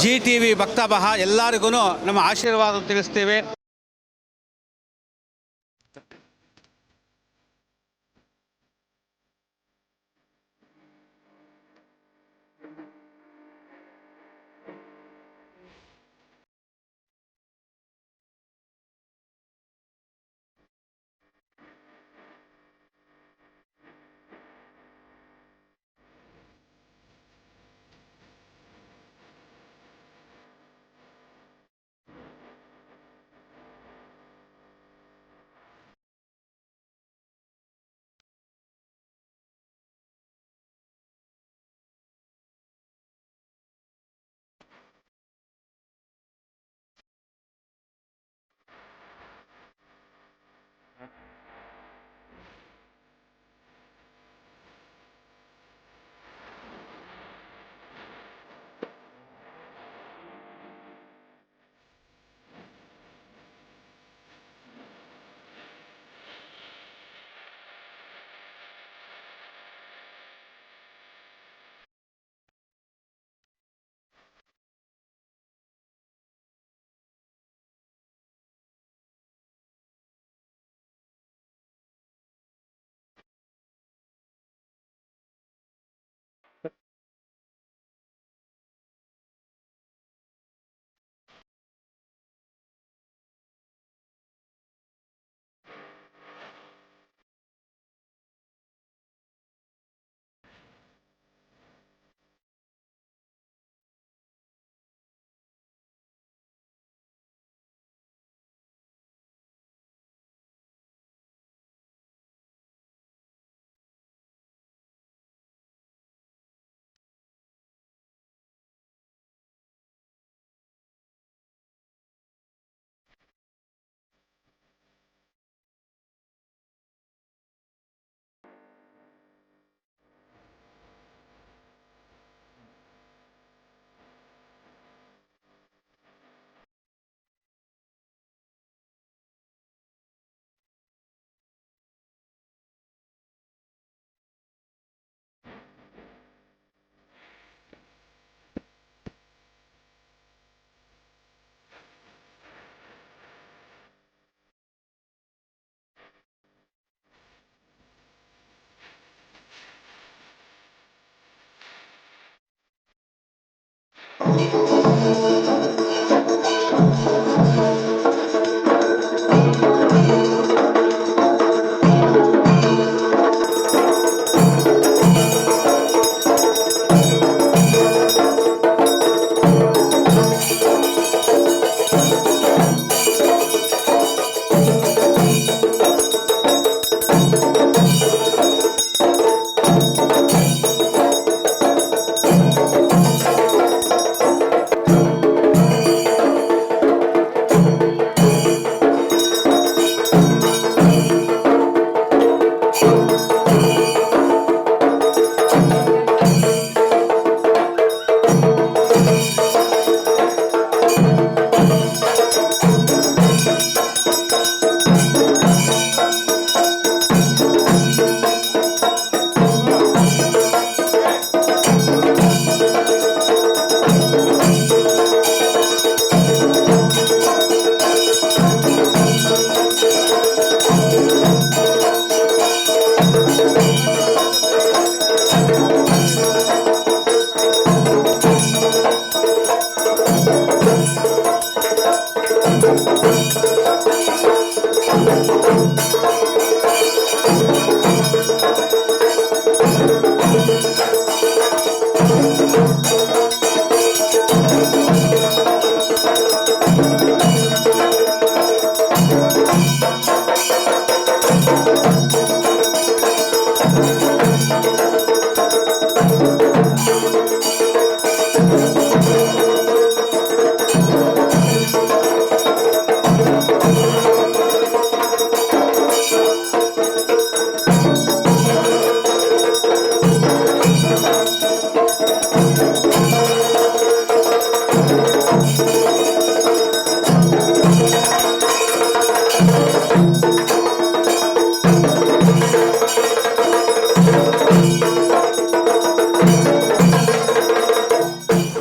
GTV ಭಕ್ತಬಹ ಎಲ್ಲರಿಗೂ ನಮ್ಮ ಆಶೀರ್ವಾದ ತಿಳಿಸ್ತೇವೆ.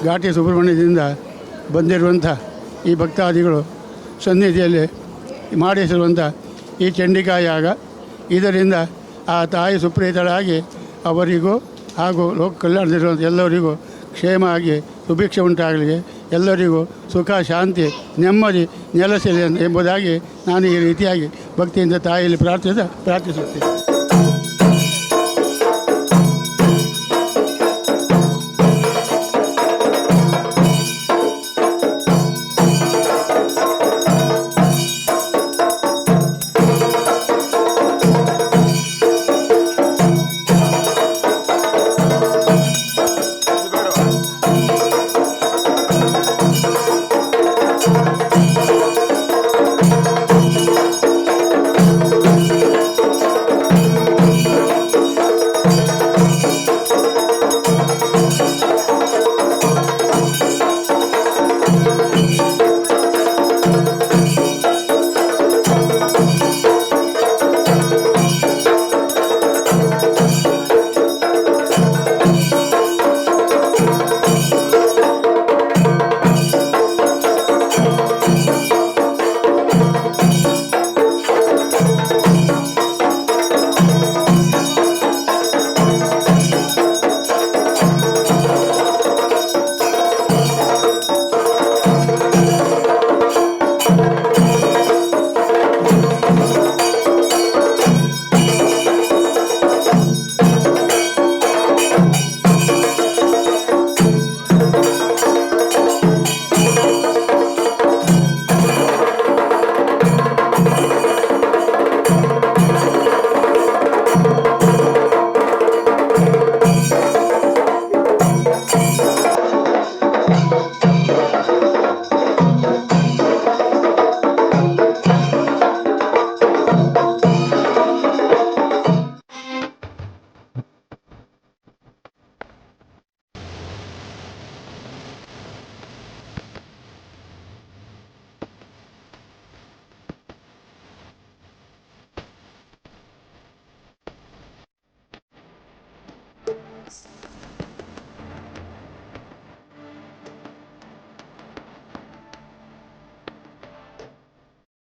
ಘಾಟಿ ಸುಬ್ರಹ್ಮಣ್ಯದಿಂದ ಬಂದಿರುವಂಥ ಈ ಭಕ್ತಾದಿಗಳು ಸನ್ನಿಧಿಯಲ್ಲಿ ಮಾಡಿಸಿರುವಂಥ ಈ ಚಂಡಿಕಾ ಯಾಗ, ಇದರಿಂದ ಆ ತಾಯಿ ಸುಪ್ರೀತಳಾಗಿ ಅವರಿಗೂ ಹಾಗೂ ಲೋಕ ಕಲ್ಯಾಣದಲ್ಲಿರುವಂಥ ಎಲ್ಲರಿಗೂ ಕ್ಷೇಮ ಆಗಿ ಸುಭಿಕ್ಷೆ ಉಂಟಾಗಲಿ, ಎಲ್ಲರಿಗೂ ಸುಖ ಶಾಂತಿ ನೆಮ್ಮದಿ ನೆಲೆಸಲಿ ಎಂಬುದಾಗಿ ನಾನು ಈ ರೀತಿಯಾಗಿ ಭಕ್ತಿಯಿಂದ ತಾಯಿಯಲ್ಲಿ ಪ್ರಾರ್ಥಿಸುತ್ತೇನೆ.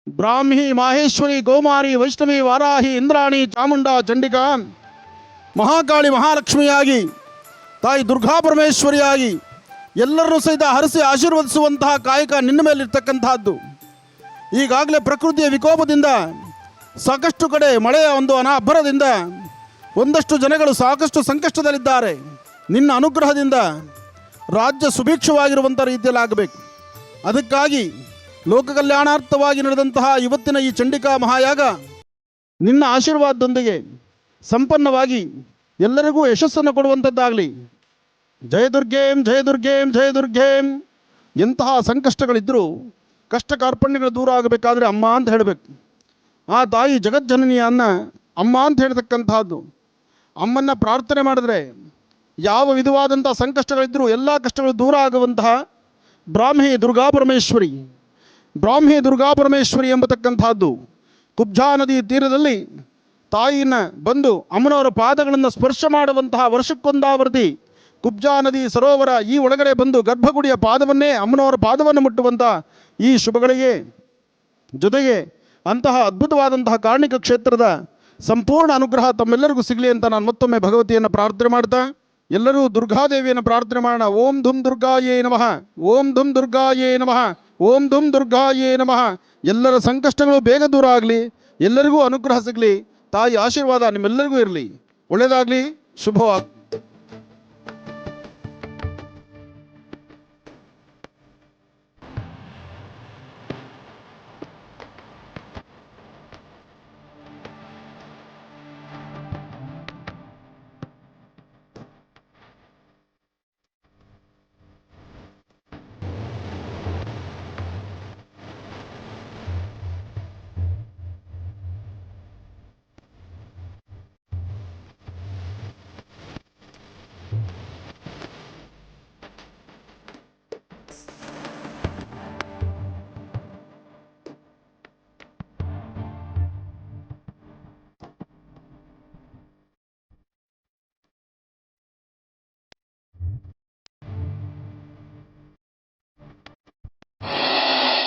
ಬ್ರಾಹ್ಮಿ ಮಾಹೇಶ್ವರಿ ಗೋಮಾರಿ ವೈಷ್ಣವಿ ವಾರಾಹಿ ಇಂದ್ರಾಣಿ ಚಾಮುಂಡಾ ಚಂಡಿಕಾ ಮಹಾಕಾಳಿ ಮಹಾಲಕ್ಷ್ಮಿಯಾಗಿ ತಾಯಿ ದುರ್ಗಾ ಪರಮೇಶ್ವರಿಯಾಗಿ ಎಲ್ಲರನ್ನೂ ಸಹಿತ ಹರಿಸಿ ಆಶೀರ್ವದಿಸುವಂತಹ ಕಾಯಕ ನಿನ್ನ ಮೇಲಿರ್ತಕ್ಕಂತಹದ್ದು. ಈಗಾಗಲೇ ಪ್ರಕೃತಿಯ ವಿಕೋಪದಿಂದ ಸಾಕಷ್ಟು ಕಡೆ ಮಳೆಯ ಒಂದು ಅಬ್ಬರದಿಂದ ಒಂದಷ್ಟು ಜನಗಳು ಸಾಕಷ್ಟು ಸಂಕಷ್ಟದಲ್ಲಿದ್ದಾರೆ. ನಿನ್ನ ಅನುಗ್ರಹದಿಂದ ರಾಜ್ಯ ಸುಭಿಕ್ಷವಾಗಿರುವಂಥ ರೀತಿಯಲ್ಲಿ ಆಗಬೇಕು. ಅದಕ್ಕಾಗಿ ಲೋಕ ಕಲ್ಯಾಣಾರ್ಥವಾಗಿ ನಡೆದಂತಹ ಇವತ್ತಿನ ಈ ಚಂಡಿಕಾ ಮಹಾಯಾಗ ನಿನ್ನ ಆಶೀರ್ವಾದದೊಂದಿಗೆ ಸಂಪನ್ನವಾಗಿ ಎಲ್ಲರಿಗೂ ಯಶಸ್ಸನ್ನು ಕೊಡುವಂಥದ್ದಾಗಲಿ. ಜಯ ದುರ್ಗೇಂ ಜಯ ದುರ್ಗೇಂ ಜಯ ದುರ್ಗೇಂ. ಎಂತಹ ಸಂಕಷ್ಟಗಳಿದ್ದರೂ ಕಷ್ಟ ಕಾರ್ಪಣ್ಯಗಳು ದೂರ ಆಗಬೇಕಾದ್ರೆ ಅಮ್ಮ ಅಂತ ಹೇಳಬೇಕು. ಆ ತಾಯಿ ಜಗಜ್ಜನನಿಯನ್ನ ಅಮ್ಮ ಅಂತ ಹೇಳ್ತಕ್ಕಂಥದ್ದು. ಅಮ್ಮನ್ನು ಪ್ರಾರ್ಥನೆ ಮಾಡಿದ್ರೆ ಯಾವ ವಿಧವಾದಂಥ ಸಂಕಷ್ಟಗಳಿದ್ದರೂ ಎಲ್ಲ ಕಷ್ಟಗಳು ದೂರ ಆಗುವಂತಹ ಬ್ರಾಹ್ಮಿ ದುರ್ಗಾ ಪರಮೇಶ್ವರಿ. ಬ್ರಾಹ್ಮಿ ದುರ್ಗಾ ಪರಮೇಶ್ವರಿ ಎಂಬತಕ್ಕಂಥದ್ದು ಕುಬ್ಜಾ ನದಿ ತೀರದಲ್ಲಿ ತಾಯಿನ ಬಂದು ಅಮ್ಮನವರ ಪಾದಗಳನ್ನು ಸ್ಪರ್ಶ ಮಾಡುವಂತಹ ವರ್ಷಕ್ಕೊಂದಾವರ್ತಿ ಕುಬ್ಜಾ ನದಿ ಸರೋವರ ಈ ಒಳಗಡೆ ಬಂದು ಗರ್ಭಗುಡಿಯ ಪಾದವನ್ನೇ ಅಮ್ಮನವರ ಪಾದವನ್ನು ಮುಟ್ಟುವಂಥ ಈ ಶುಭಗಳಿಗೆ ಜೊತೆಗೆ ಅಂತಹ ಅದ್ಭುತವಾದಂತಹ ಕಾರ್ಣಿಕ ಕ್ಷೇತ್ರದ ಸಂಪೂರ್ಣ ಅನುಗ್ರಹ ತಮ್ಮೆಲ್ಲರಿಗೂ ಸಿಗಲಿ ಅಂತ ನಾನು ಮತ್ತೊಮ್ಮೆ ಭಗವತಿಯನ್ನು ಪ್ರಾರ್ಥನೆ ಮಾಡ್ತಾ ಎಲ್ಲರೂ ದುರ್ಗಾದೇವಿಯನ್ನು ಪ್ರಾರ್ಥನೆ ಮಾಡೋಣ. ಓಂ ಧುಂ ದುರ್ಗಾಯೇ ನಮಃ, ಓಂ ಧುಂ ದುರ್ಗಾಯೇ ನಮಃ, ಓಂ ಧುಂ ದುರ್ಗಾಯೇ ನಮಃ. ಎಲ್ಲರ ಸಂಕಷ್ಟಗಳು ಬೇಗ ದೂರ ಆಗಲಿ, ಎಲ್ಲರಿಗೂ ಅನುಗ್ರಹ ಸಿಗಲಿ, ತಾಯಿ ಆಶೀರ್ವಾದ ನಿಮ್ಮೆಲ್ಲರಿಗೂ ಇರಲಿ. ಒಳ್ಳೆಯದಾಗಲಿ, ಶುಭವಾಗಲಿ.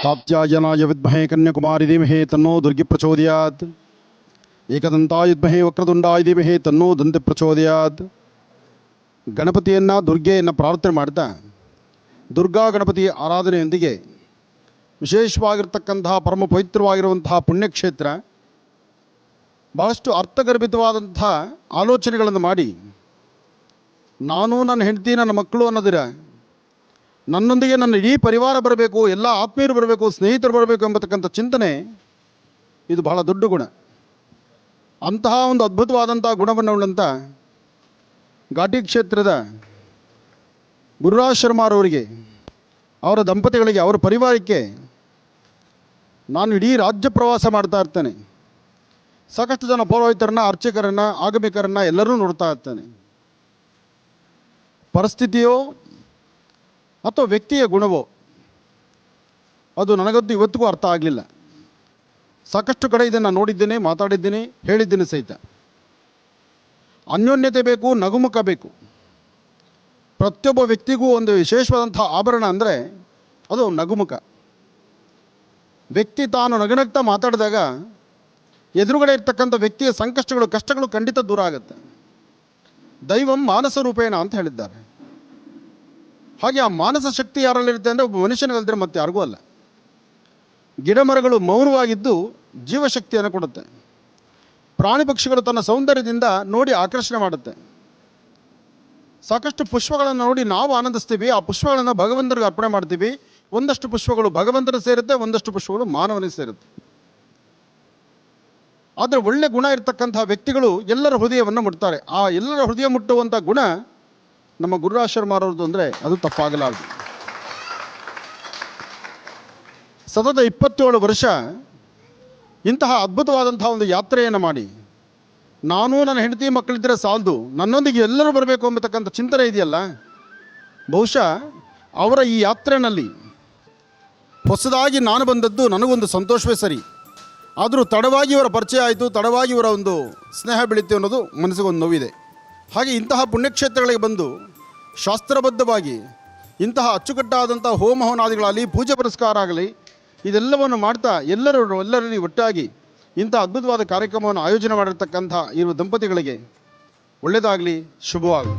ತಾಪ್ತ್ಯಾಯನಾಯ ವಿದ್ಮಹೇ ಕನ್ಯಾಕುಮಾರಿ ಧೀಮಹಿ ತನ್ನೋ ದುರ್ಗಿ ಪ್ರಚೋದಯಾತ್. ಏಕದಂತಾಯ ವಿದ್ಮಹೇ ವಕ್ರತುಂಡಾಯ ಧೀಮಹಿ ತನ್ನೋ ದಂತಿ ಪ್ರಚೋದಯಾತ್. ಗಣಪತಿಯನ್ನು ದುರ್ಗೆಯನ್ನು ಪ್ರಾರ್ಥನೆ ಮಾಡ್ತಾ ದುರ್ಗಾ ಗಣಪತಿ ಆರಾಧನೆಯೊಂದಿಗೆ ವಿಶೇಷವಾಗಿರ್ತಕ್ಕಂತಹ ಪರಮ ಪವಿತ್ರವಾಗಿರುವಂತಹ ಪುಣ್ಯಕ್ಷೇತ್ರ ಬಹಳಷ್ಟು ಅರ್ಥಗರ್ಭಿತವಾದಂಥ ಆಲೋಚನೆಗಳನ್ನು ಮಾಡಿ ನಾನು ನನ್ನ ಹೆಂಡತಿ ನನ್ನ ಮಕ್ಕಳು ಅನ್ನೋದಿರ ನನ್ನೊಂದಿಗೆ ನನ್ನ ಇಡೀ ಪರಿವಾರ ಬರಬೇಕು, ಎಲ್ಲ ಆತ್ಮೀಯರು ಬರಬೇಕು, ಸ್ನೇಹಿತರು ಬರಬೇಕು ಎಂಬತಕ್ಕಂಥ ಚಿಂತನೆ ಇದು ಬಹಳ ದೊಡ್ಡ ಗುಣ. ಅಂತಹ ಒಂದು ಅದ್ಭುತವಾದಂಥ ಗುಣವನ್ನು ಉಳ್ಳಂಥ ಘಾಟಿ ಕ್ಷೇತ್ರದ ಗುರುರಾಜ್ ಶರ್ಮಾರವರಿಗೆ, ಅವರ ದಂಪತಿಗಳಿಗೆ, ಅವರ ಪರಿವಾರಕ್ಕೆ ನಾನು ಇಡೀ ರಾಜ್ಯ ಪ್ರವಾಸ ಮಾಡ್ತಾ ಇರ್ತೇನೆ. ಸಾಕಷ್ಟು ಜನ ಪೌರೋಹಿತರನ್ನು, ಅರ್ಚಕರನ್ನು, ಆಗಮಿಕರನ್ನು ಎಲ್ಲರೂ ನೋಡ್ತಾ ಇರ್ತೇನೆ. ಪರಿಸ್ಥಿತಿಯೋ ಅಥವಾ ವ್ಯಕ್ತಿಯ ಗುಣವೋ ಅದು ನನಗಂತೂ ಇವತ್ತಿಗೂ ಅರ್ಥ ಆಗಲಿಲ್ಲ. ಸಾಕಷ್ಟು ಕಡೆ ಇದನ್ನು ನೋಡಿದ್ದೇನೆ, ಮಾತಾಡಿದ್ದೇನೆ, ಹೇಳಿದ್ದೇನೆ ಸಹಿತ. ಅನ್ಯೋನ್ಯತೆ ಬೇಕು, ನಗುಮುಖ ಬೇಕು. ಪ್ರತಿಯೊಬ್ಬ ವ್ಯಕ್ತಿಗೂ ಒಂದು ವಿಶೇಷವಾದಂಥ ಆಭರಣ ಅಂದರೆ ಅದು ನಗುಮುಖ. ವ್ಯಕ್ತಿ ತಾನು ನಗನಗ್ತಾ ಮಾತಾಡಿದಾಗ ಎದುರುಗಡೆ ಇರ್ತಕ್ಕಂಥ ವ್ಯಕ್ತಿಯ ಸಂಕಷ್ಟಗಳು, ಕಷ್ಟಗಳು ಖಂಡಿತ ದೂರ ಆಗುತ್ತೆ. ದೈವಂ ಮಾನಸ ರೂಪೇಣ ಅಂತ ಹೇಳಿದ್ದಾರೆ. ಹಾಗೆ ಆ ಮಾನಸ ಶಕ್ತಿ ಯಾರಲ್ಲಿರುತ್ತೆ ಅಂದರೆ ಒಬ್ಬ ಮನುಷ್ಯನಲ್ಲಿದ್ದರೆ ಮತ್ತೆ ಯಾರಿಗೂ ಅಲ್ಲ. ಗಿಡ ಮರಗಳು ಮೌನವಾಗಿದ್ದು ಜೀವಶಕ್ತಿಯನ್ನು ಕೊಡುತ್ತೆ. ಪ್ರಾಣಿ ಪಕ್ಷಿಗಳು ತನ್ನ ಸೌಂದರ್ಯದಿಂದ ನೋಡಿ ಆಕರ್ಷಣೆ ಮಾಡುತ್ತೆ. ಸಾಕಷ್ಟು ಪುಷ್ಪಗಳನ್ನು ನೋಡಿ ನಾವು ಆನಂದಿಸ್ತೀವಿ. ಆ ಪುಷ್ಪಗಳನ್ನು ಭಗವಂತರಿಗೆ ಅರ್ಪಣೆ ಮಾಡ್ತೀವಿ. ಒಂದಷ್ಟು ಪುಷ್ಪಗಳು ಭಗವಂತನ ಸೇರುತ್ತೆ, ಒಂದಷ್ಟು ಪುಷ್ಪಗಳು ಮಾನವನಿಗೆ ಸೇರುತ್ತೆ. ಆದರೆ ಒಳ್ಳೆ ಗುಣ ಇರತಕ್ಕಂತಹ ವ್ಯಕ್ತಿಗಳು ಎಲ್ಲರ ಹೃದಯವನ್ನು ಮುಟ್ತಾರೆ. ಆ ಎಲ್ಲರ ಹೃದಯ ಮುಟ್ಟುವಂಥ ಗುಣ ನಮ್ಮ ಗುರುರಾಜ್ ಶರ್ಮಾರವ್ರದ್ದು ಅಂದರೆ ಅದು ತಪ್ಪಾಗಲಾರದು. ಸತತ 27 ವರ್ಷ ಇಂತಹ ಅದ್ಭುತವಾದಂಥ ಒಂದು ಯಾತ್ರೆಯನ್ನು ಮಾಡಿ ನಾನು ನನ್ನ ಹೆಂಡತಿ ಮಕ್ಕಳಿದ್ದರೆ ಸಾಲದು, ನನ್ನೊಂದಿಗೆ ಎಲ್ಲರೂ ಬರಬೇಕು ಎಂಬತಕ್ಕಂಥ ಚಿಂತನೆ ಇದೆಯಲ್ಲ, ಬಹುಶಃ ಅವರ ಈ ಯಾತ್ರೆಯಲ್ಲಿ ಹೊಸದಾಗಿ ನಾನು ಬಂದದ್ದು ನನಗೊಂದು ಸಂತೋಷವೇ ಸರಿ. ಆದರೂ ತಡವಾಗಿ ಇವರ ಪರಿಚಯ ಆಯಿತು, ತಡವಾಗಿ ಇವರ ಒಂದು ಸ್ನೇಹ ಬೆಳೀತು ಅನ್ನೋದು ಮನಸ್ಸಿಗೊಂದು ನೋವಿದೆ. ಹಾಗೆ ಇಂತಹ ಪುಣ್ಯಕ್ಷೇತ್ರಗಳಿಗೆ ಬಂದು ಶಾಸ್ತ್ರಬದ್ಧವಾಗಿ ಇಂತಹ ಅಚ್ಚುಕಟ್ಟಾದಂಥ ಹೋಮ ಹವನಾದಿಗಳಾಗಲಿ, ಪೂಜೆ ಪುರಸ್ಕಾರ ಆಗಲಿ, ಇದೆಲ್ಲವನ್ನು ಮಾಡ್ತಾ ಎಲ್ಲರಲ್ಲಿ ಒಟ್ಟಾಗಿ ಇಂಥ ಅದ್ಭುತವಾದ ಕಾರ್ಯಕ್ರಮವನ್ನು ಆಯೋಜನೆ ಮಾಡಿರ್ತಕ್ಕಂಥ ಇರುವ ದಂಪತಿಗಳಿಗೆ ಒಳ್ಳೆಯದಾಗಲಿ, ಶುಭವಾಗಲಿ.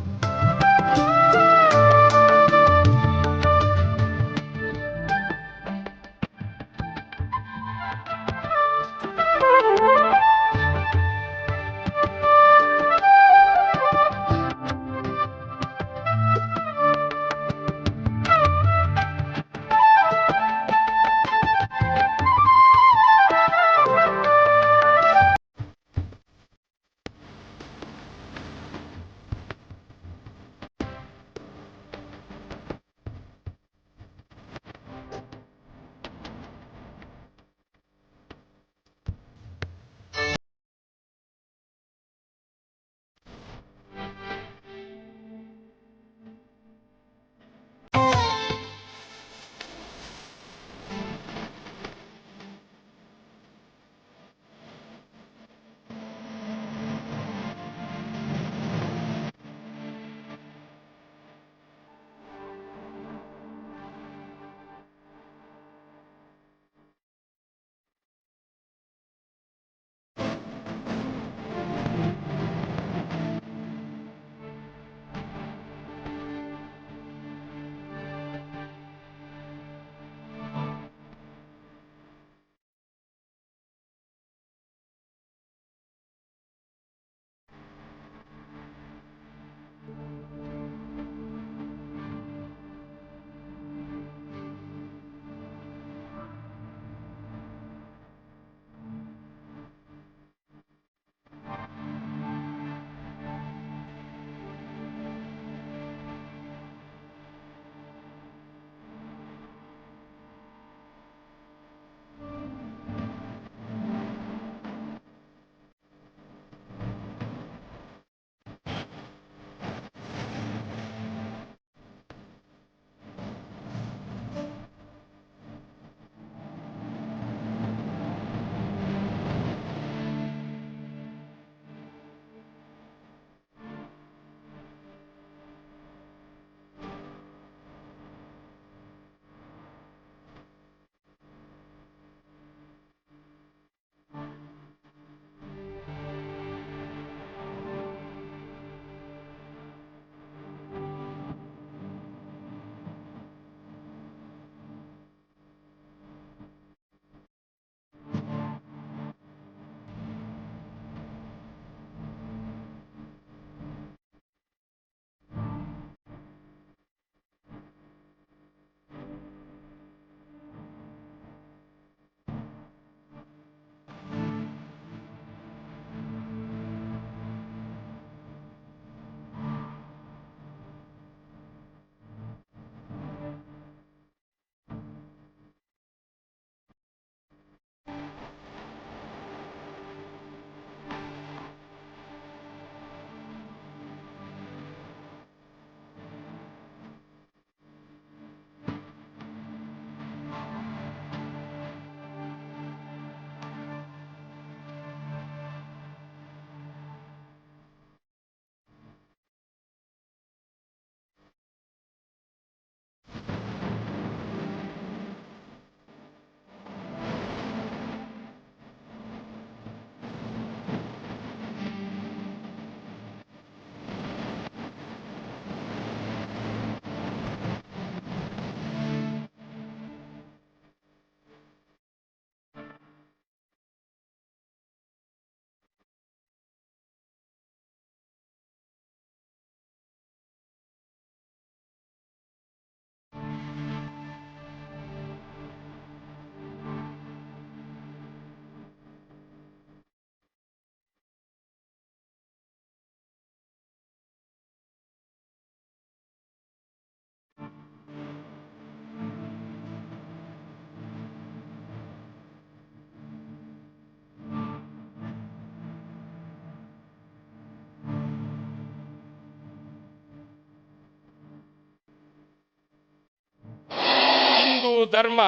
ಹಿಂದೂ ಧರ್ಮ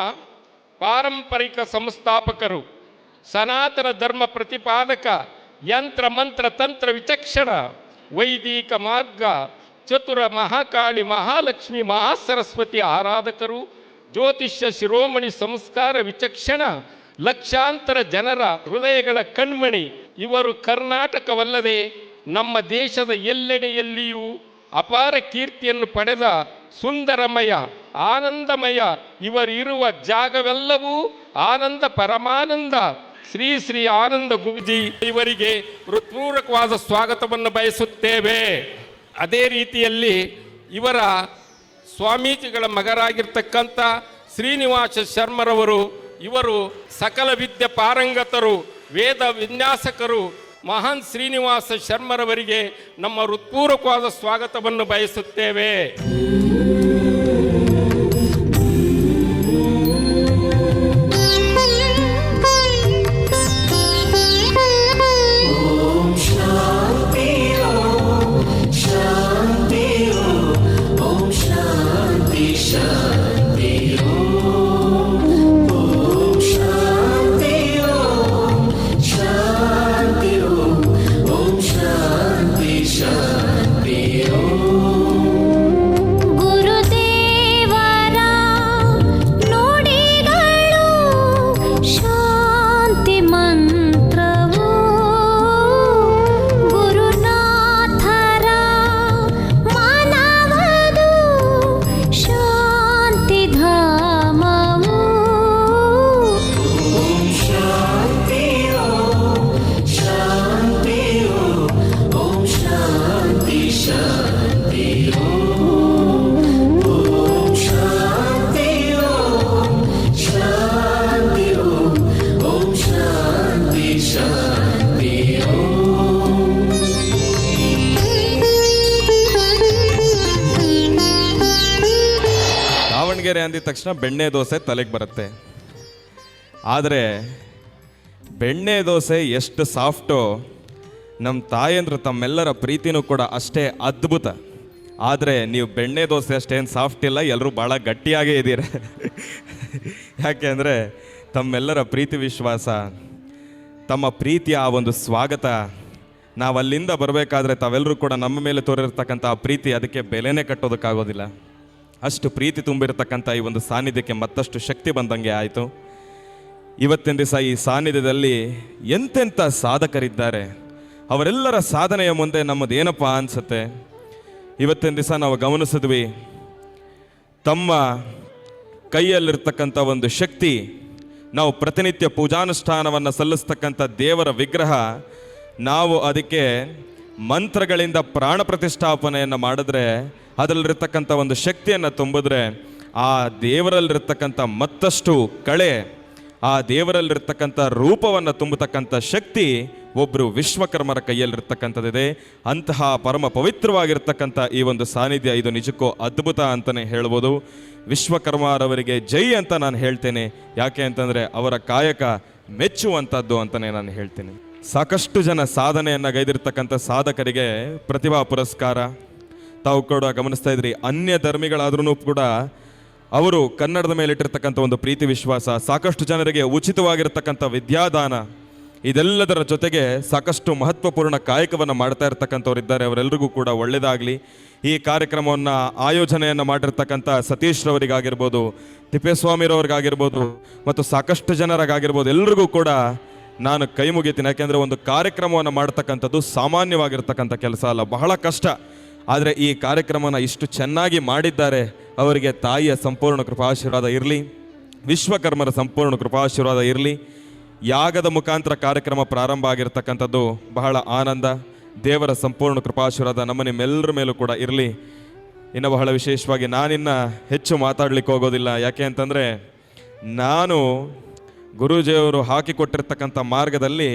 ಪಾರಂಪರಿಕ ಸಂಸ್ಥಾಪಕರು, ಸನಾತನ ಧರ್ಮ ಪ್ರತಿಪಾದಕ, ಯಂತ್ರ ಮಂತ್ರ ತಂತ್ರ ವಿಚಕ್ಷಣ, ವೈದಿಕ ಮಾರ್ಗ ಚತುರ, ಮಹಾಕಾಳಿ, ಮಹಾಲಕ್ಷ್ಮಿ, ಮಹಾಸರಸ್ವತಿ ಆರಾಧಕರು, ಜ್ಯೋತಿಷ್ಯ ಶಿರೋಮಣಿ, ಸಂಸ್ಕಾರ ವಿಚಕ್ಷಣ, ಲಕ್ಷಾಂತರ ಜನರ ಹೃದಯಗಳ ಕಣ್ಮಣಿ. ಇವರು ಕರ್ನಾಟಕವಲ್ಲದೆ ನಮ್ಮ ದೇಶದ ಎಲ್ಲೆಡೆಯಲ್ಲಿಯೂ ಅಪಾರ ಕೀರ್ತಿಯನ್ನು ಪಡೆದ ಸುಂದರಮಯ, ಆನಂದಮಯ. ಇವರಿರುವ ಜಾಗವೆಲ್ಲವೂ ಆನಂದ ಪರಮಾನಂದ. ಶ್ರೀ ಶ್ರೀ ಆನಂದ ಗುರೂಜಿ ಇವರಿಗೆ ಹೃತ್ಪೂರ್ವಕವಾದ ಸ್ವಾಗತವನ್ನು ಬಯಸುತ್ತೇವೆ. ಅದೇ ರೀತಿಯಲ್ಲಿ ಇವರ ಸ್ವಾಮೀಜಿಗಳ ಮಗರಾಗಿರ್ತಕ್ಕಂಥ ಶ್ರೀನಿವಾಸ ಶರ್ಮರವರು, ಇವರು ಸಕಲ ವಿದ್ಯೆ ಪಾರಂಗತರು, ವೇದ ವಿನ್ಯಾಸಕರು. ಮಹಾನ್ ಶ್ರೀನಿವಾಸ ಶರ್ಮರವರಿಗೆ ನಮ್ಮ ಹೃತ್ಪೂರ್ವಕವಾದ ಸ್ವಾಗತವನ್ನು ಬಯಸುತ್ತೇವೆ. ದಾವಣಗೆರೆ ಅಂದಿದ ತಕ್ಷಣ ಬೆಣ್ಣೆ ದೋಸೆ ತಲೆಗೆ ಬರುತ್ತೆ. ಆದರೆ ಬೆಣ್ಣೆ ದೋಸೆ ಎಷ್ಟು ಸಾಫ್ಟೋ, ನಮ್ಮ ತಾಯಂದ್ರು ತಮ್ಮೆಲ್ಲರ ಪ್ರೀತಿನೂ ಕೂಡ ಅಷ್ಟೇ ಅದ್ಭುತ. ಆದರೆ ನೀವು ಬೆಣ್ಣೆ ದೋಸೆ ಅಷ್ಟೇನು ಸಾಫ್ಟ್ ಇಲ್ಲ, ಎಲ್ಲರೂ ಭಾಳ ಗಟ್ಟಿಯಾಗೇ ಇದ್ದೀರ. ಯಾಕೆ ಅಂದರೆ ತಮ್ಮೆಲ್ಲರ ಪ್ರೀತಿ ವಿಶ್ವಾಸ, ತಮ್ಮ ಪ್ರೀತಿಯ ಆ ಒಂದು ಸ್ವಾಗತ, ನಾವು ಅಲ್ಲಿಂದ ಬರಬೇಕಾದ್ರೆ ತಾವೆಲ್ಲರೂ ಕೂಡ ನಮ್ಮ ಮೇಲೆ ತೋರಿರ್ತಕ್ಕಂಥ ಆ ಪ್ರೀತಿ, ಅದಕ್ಕೆ ಬೆಲೆನೇ ಕಟ್ಟೋದಕ್ಕಾಗೋದಿಲ್ಲ. ಅಷ್ಟು ಪ್ರೀತಿ ತುಂಬಿರತಕ್ಕಂಥ ಈ ಒಂದು ಸಾನ್ನಿಧ್ಯಕ್ಕೆ ಮತ್ತಷ್ಟು ಶಕ್ತಿ ಬಂದಂಗೆ ಆಯಿತು. ಇವತ್ತಿನ ದಿವಸ ಈ ಸಾನ್ನಿಧ್ಯದಲ್ಲಿ ಎಂತೆಂಥ ಸಾಧಕರಿದ್ದಾರೆ. ಅವರೆಲ್ಲರ ಸಾಧನೆಯ ಮುಂದೆ ನಮ್ಮದೇನಪ್ಪ ಅನಿಸುತ್ತೆ. ಇವತ್ತಿನ ದಿವಸ ನಾವು ಗಮನಿಸಿದ್ವಿ, ತಮ್ಮ ಕೈಯಲ್ಲಿರ್ತಕ್ಕಂಥ ಒಂದು ಶಕ್ತಿ, ನಾವು ಪ್ರತಿನಿತ್ಯ ಪೂಜಾನುಷ್ಠಾನವನ್ನು ಸಲ್ಲಿಸ್ತಕ್ಕಂಥ ದೇವರ ವಿಗ್ರಹ, ನಾವು ಅದಕ್ಕೆ ಮಂತ್ರಗಳಿಂದ ಪ್ರಾಣ ಪ್ರತಿಷ್ಠಾಪನೆಯನ್ನು ಮಾಡಿದ್ರೆ, ಅದರಲ್ಲಿರ್ತಕ್ಕಂಥ ಒಂದು ಶಕ್ತಿಯನ್ನು ತುಂಬಿದ್ರೆ, ಆ ದೇವರಲ್ಲಿರ್ತಕ್ಕಂಥ ಮತ್ತಷ್ಟು ಕಳೆ, ಆ ದೇವರಲ್ಲಿರ್ತಕ್ಕಂಥ ರೂಪವನ್ನು ತುಂಬತಕ್ಕಂಥ ಶಕ್ತಿ ಒಬ್ಬರು ವಿಶ್ವಕರ್ಮರ ಕೈಯಲ್ಲಿರ್ತಕ್ಕಂಥದ್ದಿದೆ. ಅಂತಹ ಪರಮ ಪವಿತ್ರವಾಗಿರ್ತಕ್ಕಂಥ ಈ ಒಂದು ಸಾನ್ನಿಧ್ಯ, ಇದು ನಿಜಕ್ಕೂ ಅದ್ಭುತ ಅಂತಲೇ ಹೇಳ್ಬೋದು. ವಿಶ್ವಕರ್ಮರವರಿಗೆ ಜೈ ಅಂತ ನಾನು ಹೇಳ್ತೇನೆ. ಯಾಕೆ ಅಂತಂದರೆ ಅವರ ಕಾಯಕ ಮೆಚ್ಚುವಂಥದ್ದು ಅಂತಲೇ ನಾನು ಹೇಳ್ತೀನಿ. ಸಾಕಷ್ಟು ಜನ ಸಾಧನೆಯನ್ನು ಗೈದಿರ್ತಕ್ಕಂಥ ಸಾಧಕರಿಗೆ ಪ್ರತಿಭಾ ಪುರಸ್ಕಾರ ತಾವು ಕೂಡ ಗಮನಿಸ್ತಾ ಇದ್ರಿ. ಅನ್ಯ ಧರ್ಮಿಗಳಾದ್ರೂ ಕೂಡ ಅವರು ಕನ್ನಡದ ಮೇಲೆ ಇಟ್ಟಿರ್ತಕ್ಕಂಥ ಒಂದು ಪ್ರೀತಿ ವಿಶ್ವಾಸ, ಸಾಕಷ್ಟು ಜನರಿಗೆ ಉಚಿತವಾಗಿರ್ತಕ್ಕಂಥ ವಿದ್ಯಾದಾನ, ಇದೆಲ್ಲದರ ಜೊತೆಗೆ ಸಾಕಷ್ಟು ಮಹತ್ವಪೂರ್ಣ ಕಾಯಕವನ್ನು ಮಾಡ್ತಾ ಇರ್ತಕ್ಕಂಥವ್ರು ಇದ್ದಾರೆ. ಅವರೆಲ್ಲರಿಗೂ ಕೂಡ ಒಳ್ಳೆಯದಾಗಲಿ. ಈ ಕಾರ್ಯಕ್ರಮವನ್ನು ಆಯೋಜನೆಯನ್ನು ಮಾಡಿರ್ತಕ್ಕಂಥ ಸತೀಶ್ ರವರಿಗಾಗಿರ್ಬೋದು, ತಿಪ್ಪೇಸ್ವಾಮಿರವ್ರಿಗಾಗಿರ್ಬೋದು, ಮತ್ತು ಸಾಕಷ್ಟು ಜನರಿಗಾಗಿರ್ಬೋದು, ಎಲ್ರಿಗೂ ಕೂಡ ನಾನು ಕೈ ಮುಗಿತೀನಿ. ಯಾಕೆಂದರೆ ಒಂದು ಕಾರ್ಯಕ್ರಮವನ್ನು ಮಾಡ್ತಕ್ಕಂಥದ್ದು ಸಾಮಾನ್ಯವಾಗಿರ್ತಕ್ಕಂಥ ಕೆಲಸ ಅಲ್ಲ, ಬಹಳ ಕಷ್ಟ. ಆದರೆ ಈ ಕಾರ್ಯಕ್ರಮನ ಇಷ್ಟು ಚೆನ್ನಾಗಿ ಮಾಡಿದ್ದಾರೆ, ಅವರಿಗೆ ತಾಯಿಯ ಸಂಪೂರ್ಣ ಕೃಪಾಶೀರ್ವಾದ ಇರಲಿ, ವಿಶ್ವಕರ್ಮರ ಸಂಪೂರ್ಣ ಕೃಪಾಶೀರ್ವಾದ ಇರಲಿ. ಯಾಗದ ಮುಖಾಂತರ ಕಾರ್ಯಕ್ರಮ ಪ್ರಾರಂಭ ಆಗಿರ್ತಕ್ಕಂಥದ್ದು ಬಹಳ ಆನಂದ. ದೇವರ ಸಂಪೂರ್ಣ ಕೃಪಾಶೀರ್ವಾದ ನಮ್ಮ ನಿಮ್ಮೆಲ್ಲರ ಮೇಲೂ ಕೂಡ ಇರಲಿ. ಇನ್ನು ಬಹಳ ವಿಶೇಷವಾಗಿ ನಾನಿನ್ನು ಹೆಚ್ಚು ಮಾತಾಡಲಿಕ್ಕೆ ಹೋಗೋದಿಲ್ಲ. ಯಾಕೆ ಅಂತಂದರೆ ನಾನು ಗುರೂಜಿಯವರು ಹಾಕಿಕೊಟ್ಟಿರ್ತಕ್ಕಂಥ ಮಾರ್ಗದಲ್ಲಿ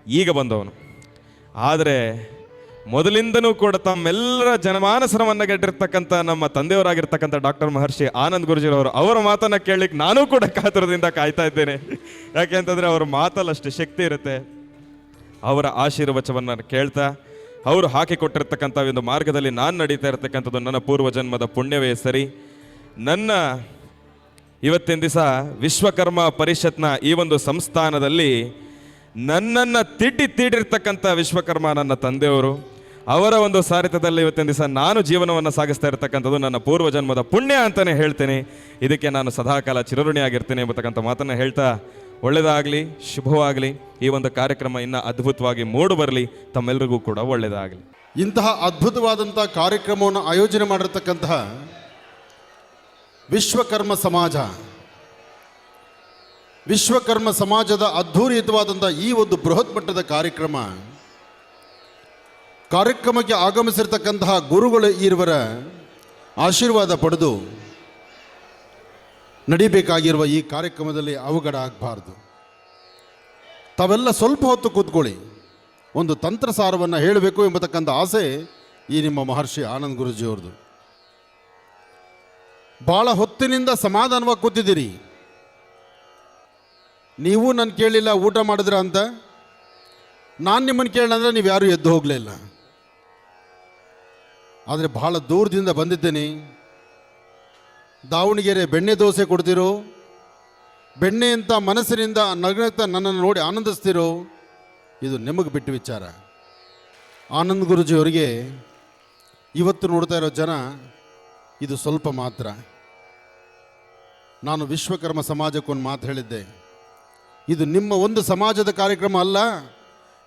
ಈಗ ಬಂದವನು. ಆದರೆ ಮೊದಲಿಂದನೂ ಕೂಡ ತಮ್ಮೆಲ್ಲರ ಜನಮಾನಸರವನ್ನು ಗೆಟ್ಟಿರ್ತಕ್ಕಂಥ ನಮ್ಮ ತಂದೆಯವರಾಗಿರ್ತಕ್ಕಂಥ ಡಾಕ್ಟರ್ ಮಹರ್ಷಿ ಆನಂದ್ ಗುರೂಜಿರವರು ಅವರ ಮಾತನ್ನು ಕೇಳಲಿಕ್ಕೆ ನಾನೂ ಕೂಡ ಕಾತುರದಿಂದ ಕಾಯ್ತಾ ಇದ್ದೇನೆ. ಯಾಕೆ ಅಂತಂದರೆ ಅವರ ಮಾತಲ್ಲಷ್ಟು ಶಕ್ತಿ ಇರುತ್ತೆ. ಅವರ ಆಶೀರ್ವಚನವನ್ನು ಕೇಳ್ತಾ ಅವರು ಹಾಕಿಕೊಟ್ಟಿರ್ತಕ್ಕಂಥ ಒಂದು ಮಾರ್ಗದಲ್ಲಿ ನಾನು ನಡೀತಾ ಇರತಕ್ಕಂಥದ್ದು ನನ್ನ ಪೂರ್ವಜನ್ಮದ ಪುಣ್ಯವೇ ಸರಿ. ನನ್ನ ಇವತ್ತಿನ ದಿವಸ ವಿಶ್ವಕರ್ಮ ಪರಿಷತ್ನ ಈ ಒಂದು ಸಂಸ್ಥಾನದಲ್ಲಿ ನನ್ನನ್ನು ತೀಡಿರ್ತಕ್ಕಂಥ ವಿಶ್ವಕರ್ಮ ನನ್ನ ತಂದೆಯವರು. ಅವರ ಒಂದು ಸಾರಥ್ಯದಲ್ಲಿ ಇವತ್ತಿನ ದಿವಸ ನಾನು ಜೀವನವನ್ನು ಸಾಗಿಸ್ತಾ ಇರತಕ್ಕಂಥದ್ದು ನನ್ನ ಪೂರ್ವಜನ್ಮದ ಪುಣ್ಯ ಅಂತಲೇ ಹೇಳ್ತೇನೆ. ಇದಕ್ಕೆ ನಾನು ಸದಾಕಾಲ ಚಿರಋಣಿಯಾಗಿರ್ತೇನೆ ಎಂಬತಕ್ಕಂಥ ಮಾತನ್ನು ಹೇಳ್ತಾ, ಒಳ್ಳೆಯದಾಗಲಿ, ಶುಭವಾಗಲಿ. ಈ ಒಂದು ಕಾರ್ಯಕ್ರಮ ಇನ್ನೂ ಅದ್ಭುತವಾಗಿ ಮೂಡಿ ಬರಲಿ. ತಮ್ಮೆಲ್ಲರಿಗೂ ಕೂಡ ಒಳ್ಳೆಯದಾಗಲಿ. ಇಂತಹ ಅದ್ಭುತವಾದಂಥ ಕಾರ್ಯಕ್ರಮವನ್ನು ಆಯೋಜನೆ ಮಾಡಿರ್ತಕ್ಕಂತಹ ವಿಶ್ವಕರ್ಮ ಸಮಾಜದ ಅದ್ಧೂರಿಯುತವಾದಂಥ ಈ ಒಂದು ಬೃಹತ್ ಮಟ್ಟದ ಕಾರ್ಯಕ್ರಮಕ್ಕೆ ಆಗಮಿಸಿರ್ತಕ್ಕಂತಹ ಗುರುಗಳು ಇರುವರ ಆಶೀರ್ವಾದ ಪಡೆದು ನಡಿಬೇಕಾಗಿರುವ ಈ ಕಾರ್ಯಕ್ರಮದಲ್ಲಿ ಅವಘಡ ಆಗಬಾರ್ದು. ತಾವೆಲ್ಲ ಸ್ವಲ್ಪ ಹೊತ್ತು ಕೂತ್ಕೊಳ್ಳಿ. ಒಂದು ತಂತ್ರಸಾರವನ್ನು ಹೇಳಬೇಕು ಎಂಬತಕ್ಕಂಥ ಆಸೆ ಈ ನಿಮ್ಮ ಮಹರ್ಷಿ ಆನಂದ್ ಗುರೂಜಿಯವ್ರದ್ದು. ಭಾಳ ಹೊತ್ತಿನಿಂದ ಸಮಾಧಾನವಾಗಿ ಕೂತಿದ್ದೀರಿ. ನೀವು ನನ್ನ ಕೇಳಿಲ್ಲ ಊಟ ಮಾಡಿದ್ರ ಅಂತ. ನಾನು ನಿಮ್ಮನ್ನು ಕೇಳಂದ್ರೆ ನೀವು ಯಾರೂ ಎದ್ದು ಹೋಗಲಿಲ್ಲ. ಆದರೆ ಭಾಳ ದೂರದಿಂದ ಬಂದಿದ್ದೇನೆ. ದಾವಣಗೆರೆ ಬೆಣ್ಣೆ ದೋಸೆ ಕೊಡ್ತಿರೋ, ಬೆಣ್ಣೆ ಅಂತ ಮನಸ್ಸಿನಿಂದ ನಗ್ನಗ್ತಾ ನನ್ನನ್ನು ನೋಡಿ ಆನಂದಿಸ್ತಿರೋ, ಇದು ನಿಮಗೆ ಬಿಟ್ಟು ವಿಚಾರ. ಆನಂದ್ ಗುರೂಜಿಯವರಿಗೆ ಇವತ್ತು ನೋಡ್ತಾ ಇರೋ ಜನ ಇದು ಸ್ವಲ್ಪ ಮಾತ್ರ. ನಾನು ವಿಶ್ವಕರ್ಮ ಸಮಾಜಕ್ಕೊಂದು ಮಾತು ಹೇಳಿದ್ದೆ, ಇದು ನಿಮ್ಮ ಒಂದು ಸಮಾಜದ ಕಾರ್ಯಕ್ರಮ ಅಲ್ಲ.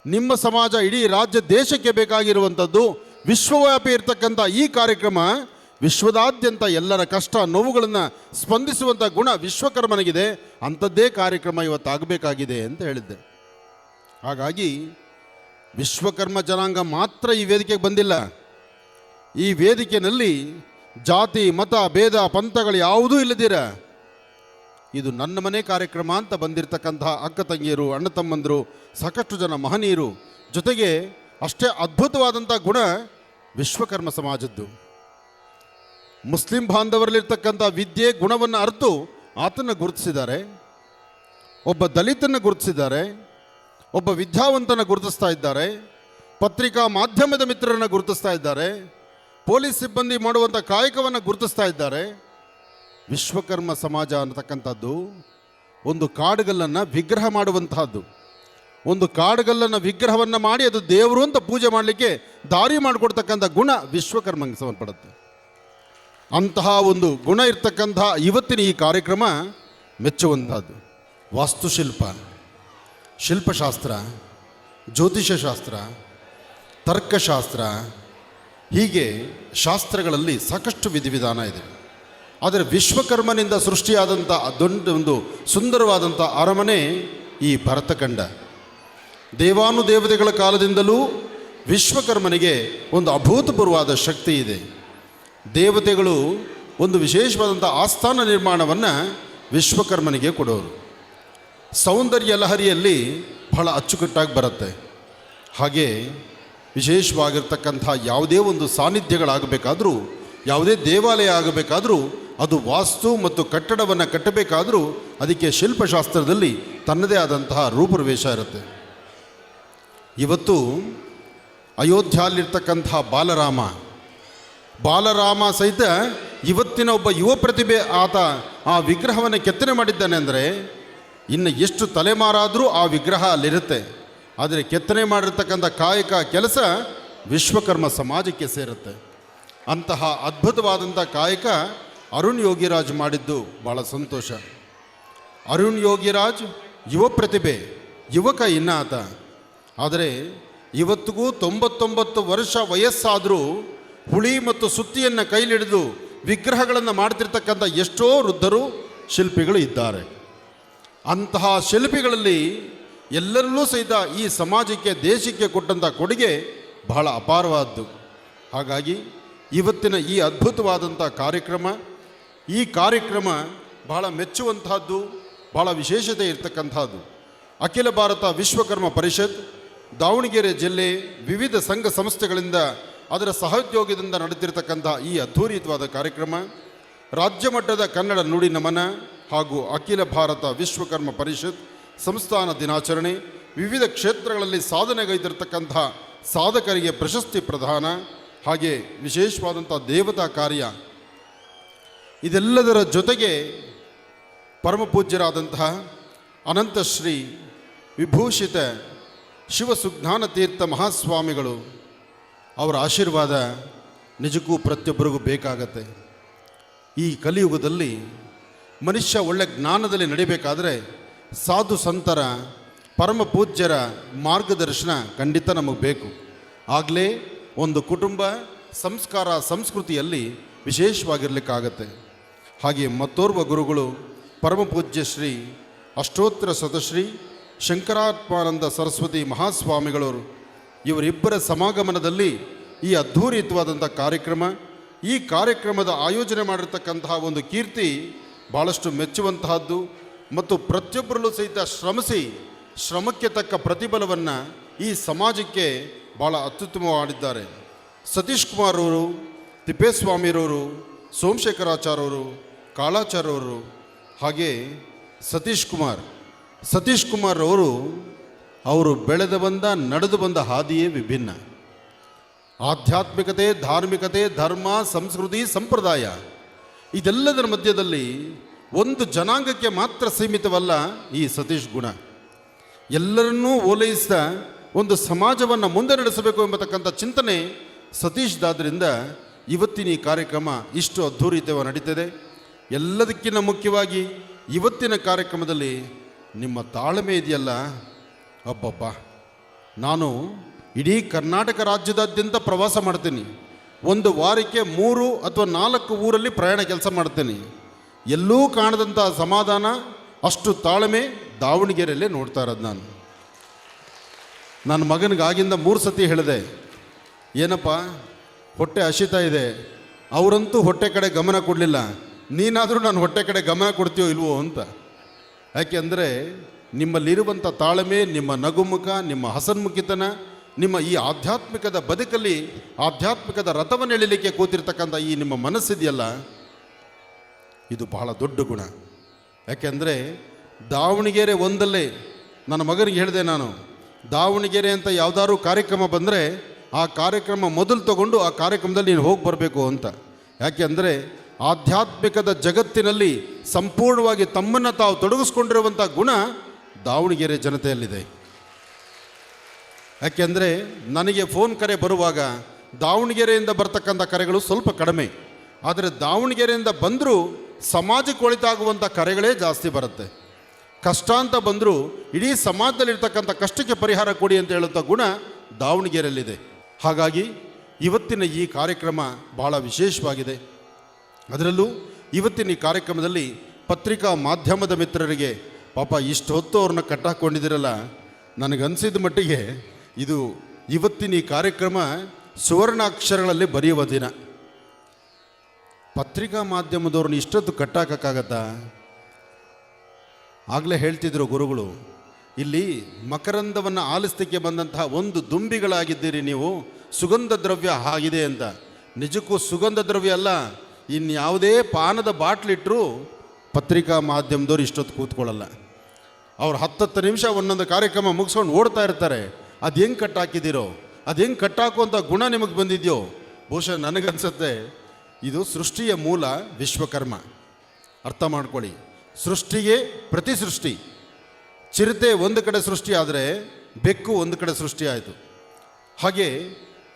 ನಿಮ್ಮ ಸಮಾಜ ಇಡೀ ರಾಜ್ಯ ದೇಶಕ್ಕೆ ಬೇಕಾಗಿರುವಂಥದ್ದು. ವಿಶ್ವವ್ಯಾಪಿ ಇರ್ತಕ್ಕಂಥ ಈ ಕಾರ್ಯಕ್ರಮ ವಿಶ್ವದಾದ್ಯಂತ ಎಲ್ಲರ ಕಷ್ಟ ನೋವುಗಳನ್ನು ಸ್ಪಂದಿಸುವಂಥ ಗುಣ ವಿಶ್ವಕರ್ಮನಿಗಿದೆ. ಅಂಥದ್ದೇ ಕಾರ್ಯಕ್ರಮ ಇವತ್ತಾಗಬೇಕಾಗಿದೆ ಅಂತ ಹೇಳಿದ್ದೆ. ಹಾಗಾಗಿ ವಿಶ್ವಕರ್ಮ ಜನಾಂಗ ಮಾತ್ರ ಈ ವೇದಿಕೆಗೆ ಬಂದಿಲ್ಲ. ಈ ವೇದಿಕೆಯಲ್ಲಿ ಜಾತಿ ಮತ ಭೇದ ಪಂಥಗಳು ಯಾವುದೂ ಇಲ್ಲದಿರ ಇದು ನನ್ನ ಮನೆ ಕಾರ್ಯಕ್ರಮ ಅಂತ ಬಂದಿರತಕ್ಕಂತಹ ಅಕ್ಕ ತಂಗಿಯರು, ಅಣ್ಣ ತಮ್ಮಂದರು, ಸಾಕಷ್ಟು ಜನ ಮಹನೀಯರು, ಜೊತೆಗೆ ಅಷ್ಟೇ ಅದ್ಭುತವಾದಂಥ ಗುಣ ವಿಶ್ವಕರ್ಮ ಸಮಾಜದ್ದು. ಮುಸ್ಲಿಂ ಬಾಂಧವರಲ್ಲಿರ್ತಕ್ಕಂಥ ವಿದ್ಯೆ ಗುಣವನ್ನು ಅರಿತು ಆತನ್ನು ಗುರುತಿಸಿದ್ದಾರೆ. ಒಬ್ಬ ದಲಿತನ್ನು ಗುರುತಿಸಿದ್ದಾರೆ. ಒಬ್ಬ ವಿದ್ಯಾವಂತನ ಗುರುತಿಸ್ತಾ ಇದ್ದಾರೆ. ಪತ್ರಿಕಾ ಮಾಧ್ಯಮದ ಮಿತ್ರರನ್ನು ಗುರುತಿಸ್ತಾ ಇದ್ದಾರೆ. ಪೊಲೀಸ್ ಸಿಬ್ಬಂದಿ ಮಾಡುವಂಥ ಕಾಯಕವನ್ನು ಗುರುತಿಸ್ತಾ ಇದ್ದಾರೆ. ವಿಶ್ವಕರ್ಮ ಸಮಾಜ ಅನ್ನತಕ್ಕಂಥದ್ದು ಒಂದು ಕಾಡುಗಲ್ಲನ್ನು ವಿಗ್ರಹ ಮಾಡುವಂತಹದ್ದು. ಒಂದು ಕಾಡುಗಲ್ಲನ್ನು ವಿಗ್ರಹವನ್ನು ಮಾಡಿ ಅದು ದೇವರು ಅಂತ ಪೂಜೆ ಮಾಡಲಿಕ್ಕೆ ದಾರಿ ಮಾಡಿಕೊಡ್ತಕ್ಕಂಥ ಗುಣ ವಿಶ್ವಕರ್ಮಂಗೆ ಸಂಬಂಧಪಡುತ್ತೆ. ಅಂತಹ ಒಂದು ಗುಣ ಇರ್ತಕ್ಕಂಥ ಇವತ್ತಿನ ಈ ಕಾರ್ಯಕ್ರಮ ಮೆಚ್ಚುವಂಥದ್ದು. ವಾಸ್ತುಶಿಲ್ಪ, ಶಿಲ್ಪಶಾಸ್ತ್ರ, ಜ್ಯೋತಿಷ್ಯಶಾಸ್ತ್ರ, ತರ್ಕಶಾಸ್ತ್ರ, ಹೀಗೆ ಶಾಸ್ತ್ರಗಳಲ್ಲಿ ಸಾಕಷ್ಟು ವಿಧಿವಿಧಾನ ಇದೆ. ಆದರೆ ವಿಶ್ವಕರ್ಮನಿಂದ ಸೃಷ್ಟಿಯಾದಂಥ ದೊಡ್ಡ ಒಂದು ಸುಂದರವಾದಂಥ ಅರಮನೆ ಈ ಭರತಖಂಡ. ದೇವಾನುದೇವತೆಗಳ ಕಾಲದಿಂದಲೂ ವಿಶ್ವಕರ್ಮನಿಗೆ ಒಂದು ಅಭೂತಪೂರ್ವವಾದ ಶಕ್ತಿ ಇದೆ. ದೇವತೆಗಳು ಒಂದು ವಿಶೇಷವಾದಂಥ ಆಸ್ಥಾನ ನಿರ್ಮಾಣವನ್ನು ವಿಶ್ವಕರ್ಮನಿಗೆ ಕೊಡೋರು. ಸೌಂದರ್ಯ ಲಹರಿಯಲ್ಲಿ ಬಹಳ ಅಚ್ಚುಕಟ್ಟಾಗಿ ಬರುತ್ತೆ. ಹಾಗೆ ವಿಶೇಷವಾಗಿರ್ತಕ್ಕಂಥ ಯಾವುದೇ ಒಂದು ಸಾನ್ನಿಧ್ಯಗಳಾಗಬೇಕಾದರೂ, ಯಾವುದೇ ದೇವಾಲಯ ಆಗಬೇಕಾದರೂ, ಅದು ವಾಸ್ತು ಮತ್ತು ಕಟ್ಟಡವನ್ನು ಕಟ್ಟಬೇಕಾದರೂ ಅದಕ್ಕೆ ಶಿಲ್ಪಶಾಸ್ತ್ರದಲ್ಲಿ ತನ್ನದೇ ಆದಂತಹ ರೂಪುರೇಷ ಇರುತ್ತೆ. ಇವತ್ತು ಅಯೋಧ್ಯೆಯಲ್ಲಿರ್ತಕ್ಕಂಥ ಬಾಲರಾಮ ಸಹಿತ ಇವತ್ತಿನ ಒಬ್ಬ ಯುವ ಪ್ರತಿಭೆ ಆತ ಆ ವಿಗ್ರಹವನ್ನು ಕೆತ್ತನೆ ಮಾಡಿದ್ದಾನೆ ಅಂದರೆ ಇನ್ನು ಎಷ್ಟು ತಲೆಮಾರಾದರೂ ಆ ವಿಗ್ರಹ ಅಲ್ಲಿರುತ್ತೆ. ಆದರೆ ಕೆತ್ತನೆ ಮಾಡಿರ್ತಕ್ಕಂಥ ಕಾಯಕ ಕೆಲಸ ವಿಶ್ವಕರ್ಮ ಸಮಾಜಕ್ಕೆ ಸೇರುತ್ತೆ. ಅಂತಹ ಅದ್ಭುತವಾದಂಥ ಕಾಯಕ ಅರುಣ್ ಯೋಗಿರಾಜ್ ಮಾಡಿದ್ದು ಭಾಳ ಸಂತೋಷ. ಅರುಣ್ ಯೋಗಿರಾಜ್ ಯುವ ಪ್ರತಿಭೆ, ಯುವಕ ಆತ. ಆದರೆ ಇವತ್ತಿಗೂ 99 ವರ್ಷ ವಯಸ್ಸಾದರೂ ಹುಳಿ ಮತ್ತು ಸುತ್ತಿಯನ್ನು ಕೈಲಿಡಿದು ವಿಗ್ರಹಗಳನ್ನು ಮಾಡ್ತಿರ್ತಕ್ಕಂಥ ಎಷ್ಟೋ ವೃದ್ಧರು ಶಿಲ್ಪಿಗಳು ಇದ್ದಾರೆ. ಅಂತಹ ಶಿಲ್ಪಿಗಳಲ್ಲಿ ಎಲ್ಲರಲ್ಲೂ ಸಹಿತ ಈ ಸಮಾಜಕ್ಕೆ ದೇಶಕ್ಕೆ ಕೊಟ್ಟಂಥ ಕೊಡುಗೆ ಬಹಳ ಅಪಾರವಾದ್ದು. ಹಾಗಾಗಿ ಇವತ್ತಿನ ಈ ಅದ್ಭುತವಾದಂಥ ಈ ಕಾರ್ಯಕ್ರಮ ಬಹಳ ಮೆಚ್ಚುವಂತಹದ್ದು, ಬಹಳ ವಿಶೇಷತೆ ಇರತಕ್ಕಂಥದ್ದು. ಅಖಿಲ ಭಾರತ ವಿಶ್ವಕರ್ಮ ಪರಿಷತ್ ದಾವಣಗೆರೆ ಜಿಲ್ಲೆ ವಿವಿಧ ಸಂಘ ಸಂಸ್ಥೆಗಳಿಂದ ಅದರ ಸಹೋದ್ಯೋಗದಿಂದ ನಡೆದಿರತಕ್ಕಂಥ ಈ ಅದ್ಧೂರಿತವಾದ ಕಾರ್ಯಕ್ರಮ ರಾಜ್ಯ ಮಟ್ಟದ ಕನ್ನಡ ನುಡಿ ನಮನ ಹಾಗೂ ಅಖಿಲ ಭಾರತ ವಿಶ್ವಕರ್ಮ ಪರಿಷತ್ ಸಂಸ್ಥಾನ ದಿನಾಚರಣೆ, ವಿವಿಧ ಕ್ಷೇತ್ರಗಳಲ್ಲಿ ಸಾಧನೆಗೈದಿರತಕ್ಕಂಥ ಸಾಧಕರಿಗೆ ಪ್ರಶಸ್ತಿ ಪ್ರದಾನ, ಹಾಗೆ ವಿಶೇಷವಾದಂಥ ದೇವತಾ ಕಾರ್ಯ, ಇದೆಲ್ಲದರ ಜೊತೆಗೆ ಪರಮಪೂಜ್ಯರಾದಂತಹ ಅನಂತಶ್ರೀ ವಿಭೂಷಿತ ಶಿವಸುಜ್ಞಾನ ತೀರ್ಥ ಮಹಾಸ್ವಾಮಿಗಳು ಅವರ ಆಶೀರ್ವಾದ ನಿಜಕ್ಕೂ ಪ್ರತಿಯೊಬ್ಬರಿಗೂ ಬೇಕಾಗತ್ತೆ. ಈ ಕಲಿಯುಗದಲ್ಲಿ ಮನುಷ್ಯ ಒಳ್ಳೆ ಜ್ಞಾನದಲ್ಲಿ ನಡಿಬೇಕಾದರೆ ಸಾಧು ಸಂತರ ಪರಮ ಪೂಜ್ಯರ ಮಾರ್ಗದರ್ಶನ ಖಂಡಿತ ನಮಗೆ ಬೇಕು. ಆಗಲೇ ಒಂದು ಕುಟುಂಬ ಸಂಸ್ಕಾರ ಸಂಸ್ಕೃತಿಯಲ್ಲಿ ವಿಶೇಷವಾಗಿರಲಿಕ್ಕಾಗತ್ತೆ. ಹಾಗೆ ಮತ್ತೋರ್ವ ಗುರುಗಳು ಪರಮಪೂಜ್ಯ ಶ್ರೀ ಅಷ್ಟೋತ್ತರ ಸತಶ್ರೀ ಶಂಕರಾತ್ಮಾನಂದ ಸರಸ್ವತಿ ಮಹಾಸ್ವಾಮಿಗಳವರು. ಇವರಿಬ್ಬರ ಸಮಾಗಮನದಲ್ಲಿ ಈ ಅದ್ಧೂರಿತವಾದಂಥ ಕಾರ್ಯಕ್ರಮ, ಈ ಕಾರ್ಯಕ್ರಮದ ಆಯೋಜನೆ ಮಾಡಿರ್ತಕ್ಕಂತಹ ಒಂದು ಕೀರ್ತಿ ಭಾಳಷ್ಟು ಮೆಚ್ಚುವಂತಹದ್ದು ಮತ್ತು ಪ್ರತಿಯೊಬ್ಬರಲ್ಲೂ ಸಹಿತ ಶ್ರಮಕ್ಕೆ ತಕ್ಕ ಪ್ರತಿಫಲವನ್ನು ಈ ಸಮಾಜಕ್ಕೆ ಭಾಳ ಅತ್ಯುತ್ತಮವಾಗಿದ್ದಾರೆ. ಸತೀಶ್ ಕುಮಾರ್ ಅವರು, ತಿಪ್ಪೇಸ್ವಾಮಿರವರು, ಸೋಮಶೇಖರಾಚಾರ್ಯವರು, ಕಾಳಾಚಾರ್ಯವರು, ಹಾಗೆ ಸತೀಶ್ ಕುಮಾರ್ ಅವರು ಬೆಳೆದು ಬಂದ ನಡೆದು ಬಂದ ಹಾದಿಯೇ ವಿಭಿನ್ನ. ಆಧ್ಯಾತ್ಮಿಕತೆ, ಧಾರ್ಮಿಕತೆ, ಧರ್ಮ, ಸಂಸ್ಕೃತಿ, ಸಂಪ್ರದಾಯ ಇದೆಲ್ಲದರ ಮಧ್ಯದಲ್ಲಿ ಒಂದು ಜನಾಂಗಕ್ಕೆ ಮಾತ್ರ ಸೀಮಿತವಲ್ಲ ಈ ಸತೀಶ್ ಗುಣ. ಎಲ್ಲರನ್ನೂ ಓಲೈಸಿದ ಒಂದು ಸಮಾಜವನ್ನು ಮುಂದೆ ನಡೆಸಬೇಕು ಎಂಬತಕ್ಕಂಥ ಚಿಂತನೆ ಸತೀಶ್ದಾದ್ರಿಂದ ಇವತ್ತಿನ ಈ ಕಾರ್ಯಕ್ರಮ ಇಷ್ಟು ಅದ್ಧೂರಿತವಾಗಿ ನಡೀತದೆ. ಎಲ್ಲದಕ್ಕಿಂತ ಮುಖ್ಯವಾಗಿ ಇವತ್ತಿನ ಕಾರ್ಯಕ್ರಮದಲ್ಲಿ ನಿಮ್ಮ ತಾಳ್ಮೆ ಇದೆಯಲ್ಲ, ಅಬ್ಬಬ್ಬ. ನಾನು ಇಡೀ ಕರ್ನಾಟಕ ರಾಜ್ಯದಾದ್ಯಂತ ಪ್ರವಾಸ ಮಾಡ್ತೀನಿ. ಒಂದು ವಾರಕ್ಕೆ 3 ಅಥವಾ 4 ಊರಲ್ಲಿ ಪ್ರಯಾಣ ಕೆಲಸ ಮಾಡ್ತೀನಿ. ಎಲ್ಲೂ ಕಾಣದಂಥ ಸಮಾಧಾನ, ಅಷ್ಟು ತಾಳ್ಮೆ ದಾವಣಗೆರೆಯಲ್ಲೇ ನೋಡ್ತಾ ಇರೋದು ನಾನು. ನನ್ನ ಮಗನಿಗಾಗಿಂದ 3 ಸತಿ ಹೇಳಿದೆ, ಏನಪ್ಪ ಹೊಟ್ಟೆ ಹಸಿತಾ ಇದೆ, ಅವರಂತೂ ಹೊಟ್ಟೆ ಕಡೆ ಗಮನ ಕೊಡಲಿಲ್ಲ, ನೀನಾದರೂ ನಾನು ಹೊಟ್ಟೆ ಕಡೆ ಗಮನ ಕೊಡ್ತೀಯೋ ಇಲ್ವೋ ಅಂತ. ಯಾಕೆಂದರೆ ನಿಮ್ಮಲ್ಲಿರುವಂಥ ತಾಳ್ಮೆ, ನಿಮ್ಮ ನಗುಮುಖ, ನಿಮ್ಮ ಹಸನ್ಮುಖಿತನ, ನಿಮ್ಮ ಈ ಆಧ್ಯಾತ್ಮಿಕದ ಬದುಕಲ್ಲಿ ಆಧ್ಯಾತ್ಮಿಕದ ರಥವನ್ನು ಎಳಿಲಿಕ್ಕೆ ಕೂತಿರ್ತಕ್ಕಂಥ ಈ ನಿಮ್ಮ ಮನಸ್ಸಿದೆಯಲ್ಲ, ಇದು ಬಹಳ ದೊಡ್ಡ ಗುಣ. ಯಾಕೆಂದರೆ ದಾವಣಗೆರೆ ಒಂದಲ್ಲೇ ನನ್ನ ಮಗನಿಗೆ ಹೇಳಿದೆ ನಾನು, ದಾವಣಗೆರೆ ಅಂತ ಯಾವುದಾದ್ರು ಕಾರ್ಯಕ್ರಮ ಬಂದರೆ ಆ ಕಾರ್ಯಕ್ರಮ ಮೊದಲು ತಗೊಂಡು ಆ ಕಾರ್ಯಕ್ರಮದಲ್ಲಿ ನೀನು ಹೋಗಿ ಬರಬೇಕು ಅಂತ. ಯಾಕೆಂದರೆ ಆಧ್ಯಾತ್ಮಿಕದ ಜಗತ್ತಿನಲ್ಲಿ ಸಂಪೂರ್ಣವಾಗಿ ತಮ್ಮನ್ನು ತಾವು ತೊಡಗಿಸ್ಕೊಂಡಿರುವಂಥ ಗುಣ ದಾವಣಗೆರೆ ಜನತೆಯಲ್ಲಿದೆ. ಯಾಕೆಂದರೆ ನನಗೆ ಫೋನ್ ಕರೆ ಬರುವಾಗ ದಾವಣಗೆರೆಯಿಂದ ಬರ್ತಕ್ಕಂಥ ಕರೆಗಳು ಸ್ವಲ್ಪ ಕಡಿಮೆ, ಆದರೆ ದಾವಣಗೆರೆಯಿಂದ ಬಂದರೂ ಸಮಾಜಕ್ಕೆ ಒಳಿತಾಗುವಂಥ ಕರೆಗಳೇ ಜಾಸ್ತಿ ಬರುತ್ತೆ. ಕಷ್ಟ ಅಂತ ಬಂದರೂ ಇಡೀ ಸಮಾಜದಲ್ಲಿರ್ತಕ್ಕಂಥ ಕಷ್ಟಕ್ಕೆ ಪರಿಹಾರ ಕೊಡಿ ಅಂತ ಹೇಳುವಂಥ ಗುಣ ದಾವಣಗೆರೆಯಲ್ಲಿದೆ. ಹಾಗಾಗಿ ಇವತ್ತಿನ ಈ ಕಾರ್ಯಕ್ರಮ ಬಹಳ ವಿಶೇಷವಾಗಿದೆ. ಅದರಲ್ಲೂ ಇವತ್ತಿನ ಈ ಕಾರ್ಯಕ್ರಮದಲ್ಲಿ ಪತ್ರಿಕಾ ಮಾಧ್ಯಮದ ಮಿತ್ರರಿಗೆ ಪಾಪ ಇಷ್ಟು ಹೊತ್ತು ಅವ್ರನ್ನ ಕಟ್ಟಾಕೊಂಡಿದ್ದೀರಲ್ಲ, ನನಗನ್ಸಿದ ಮಟ್ಟಿಗೆ ಇದು ಇವತ್ತಿನ ಈ ಕಾರ್ಯಕ್ರಮ ಸುವರ್ಣಾಕ್ಷರಗಳಲ್ಲಿ ಬರೆಯುವ ದಿನ. ಪತ್ರಿಕಾ ಮಾಧ್ಯಮದವ್ರನ್ನ ಇಷ್ಟೊತ್ತು ಕಟ್ಟಾಕಕ್ಕಾಗತ್ತಾ? ಆಗಲೇ ಹೇಳ್ತಿದ್ರು ಗುರುಗಳು, ಇಲ್ಲಿ ಮಕರಂದವನ್ನು ಆಲಿಸ್ಲಿಕ್ಕೆ ಬಂದಂತಹ ಒಂದು ದುಂಬಿಗಳಾಗಿದ್ದೀರಿ ನೀವು, ಸುಗಂಧ ದ್ರವ್ಯ ಆಗಿದೆ ಅಂತ. ನಿಜಕ್ಕೂ ಸುಗಂಧ ದ್ರವ್ಯ ಅಲ್ಲ, ಇನ್ಯಾವುದೇ ಪಾನದ ಬಾಟ್ಲಿಟ್ಟರು ಪತ್ರಿಕಾ ಮಾಧ್ಯಮದವ್ರು ಇಷ್ಟೊತ್ತು ಕೂತ್ಕೊಳ್ಳಲ್ಲ. ಅವ್ರು 10 ನಿಮಿಷ ಒಂದೊಂದು ಕಾರ್ಯಕ್ರಮ ಮುಗಿಸ್ಕೊಂಡು ಓಡ್ತಾ ಇರ್ತಾರೆ. ಅದು ಹೆಂಗೆ ಕಟ್ಟಾಕಿದ್ದೀರೋ, ಅದು ಹೆಂಗೆ ಕಟ್ಟಾಕುವಂಥ ಗುಣ ನಿಮಗೆ ಬಂದಿದೆಯೋ. ಬಹುಶಃ ನನಗನ್ಸುತ್ತೆ ಇದು ಸೃಷ್ಟಿಯ ಮೂಲ ವಿಶ್ವಕರ್ಮ. ಅರ್ಥ ಮಾಡ್ಕೊಳ್ಳಿ, ಸೃಷ್ಟಿಗೆ ಪ್ರತಿ ಸೃಷ್ಟಿ. ಚಿರತೆ ಒಂದು ಕಡೆ ಸೃಷ್ಟಿ ಆದರೆ ಬೆಕ್ಕು ಒಂದು ಕಡೆ ಸೃಷ್ಟಿ ಆಯಿತು. ಹಾಗೆ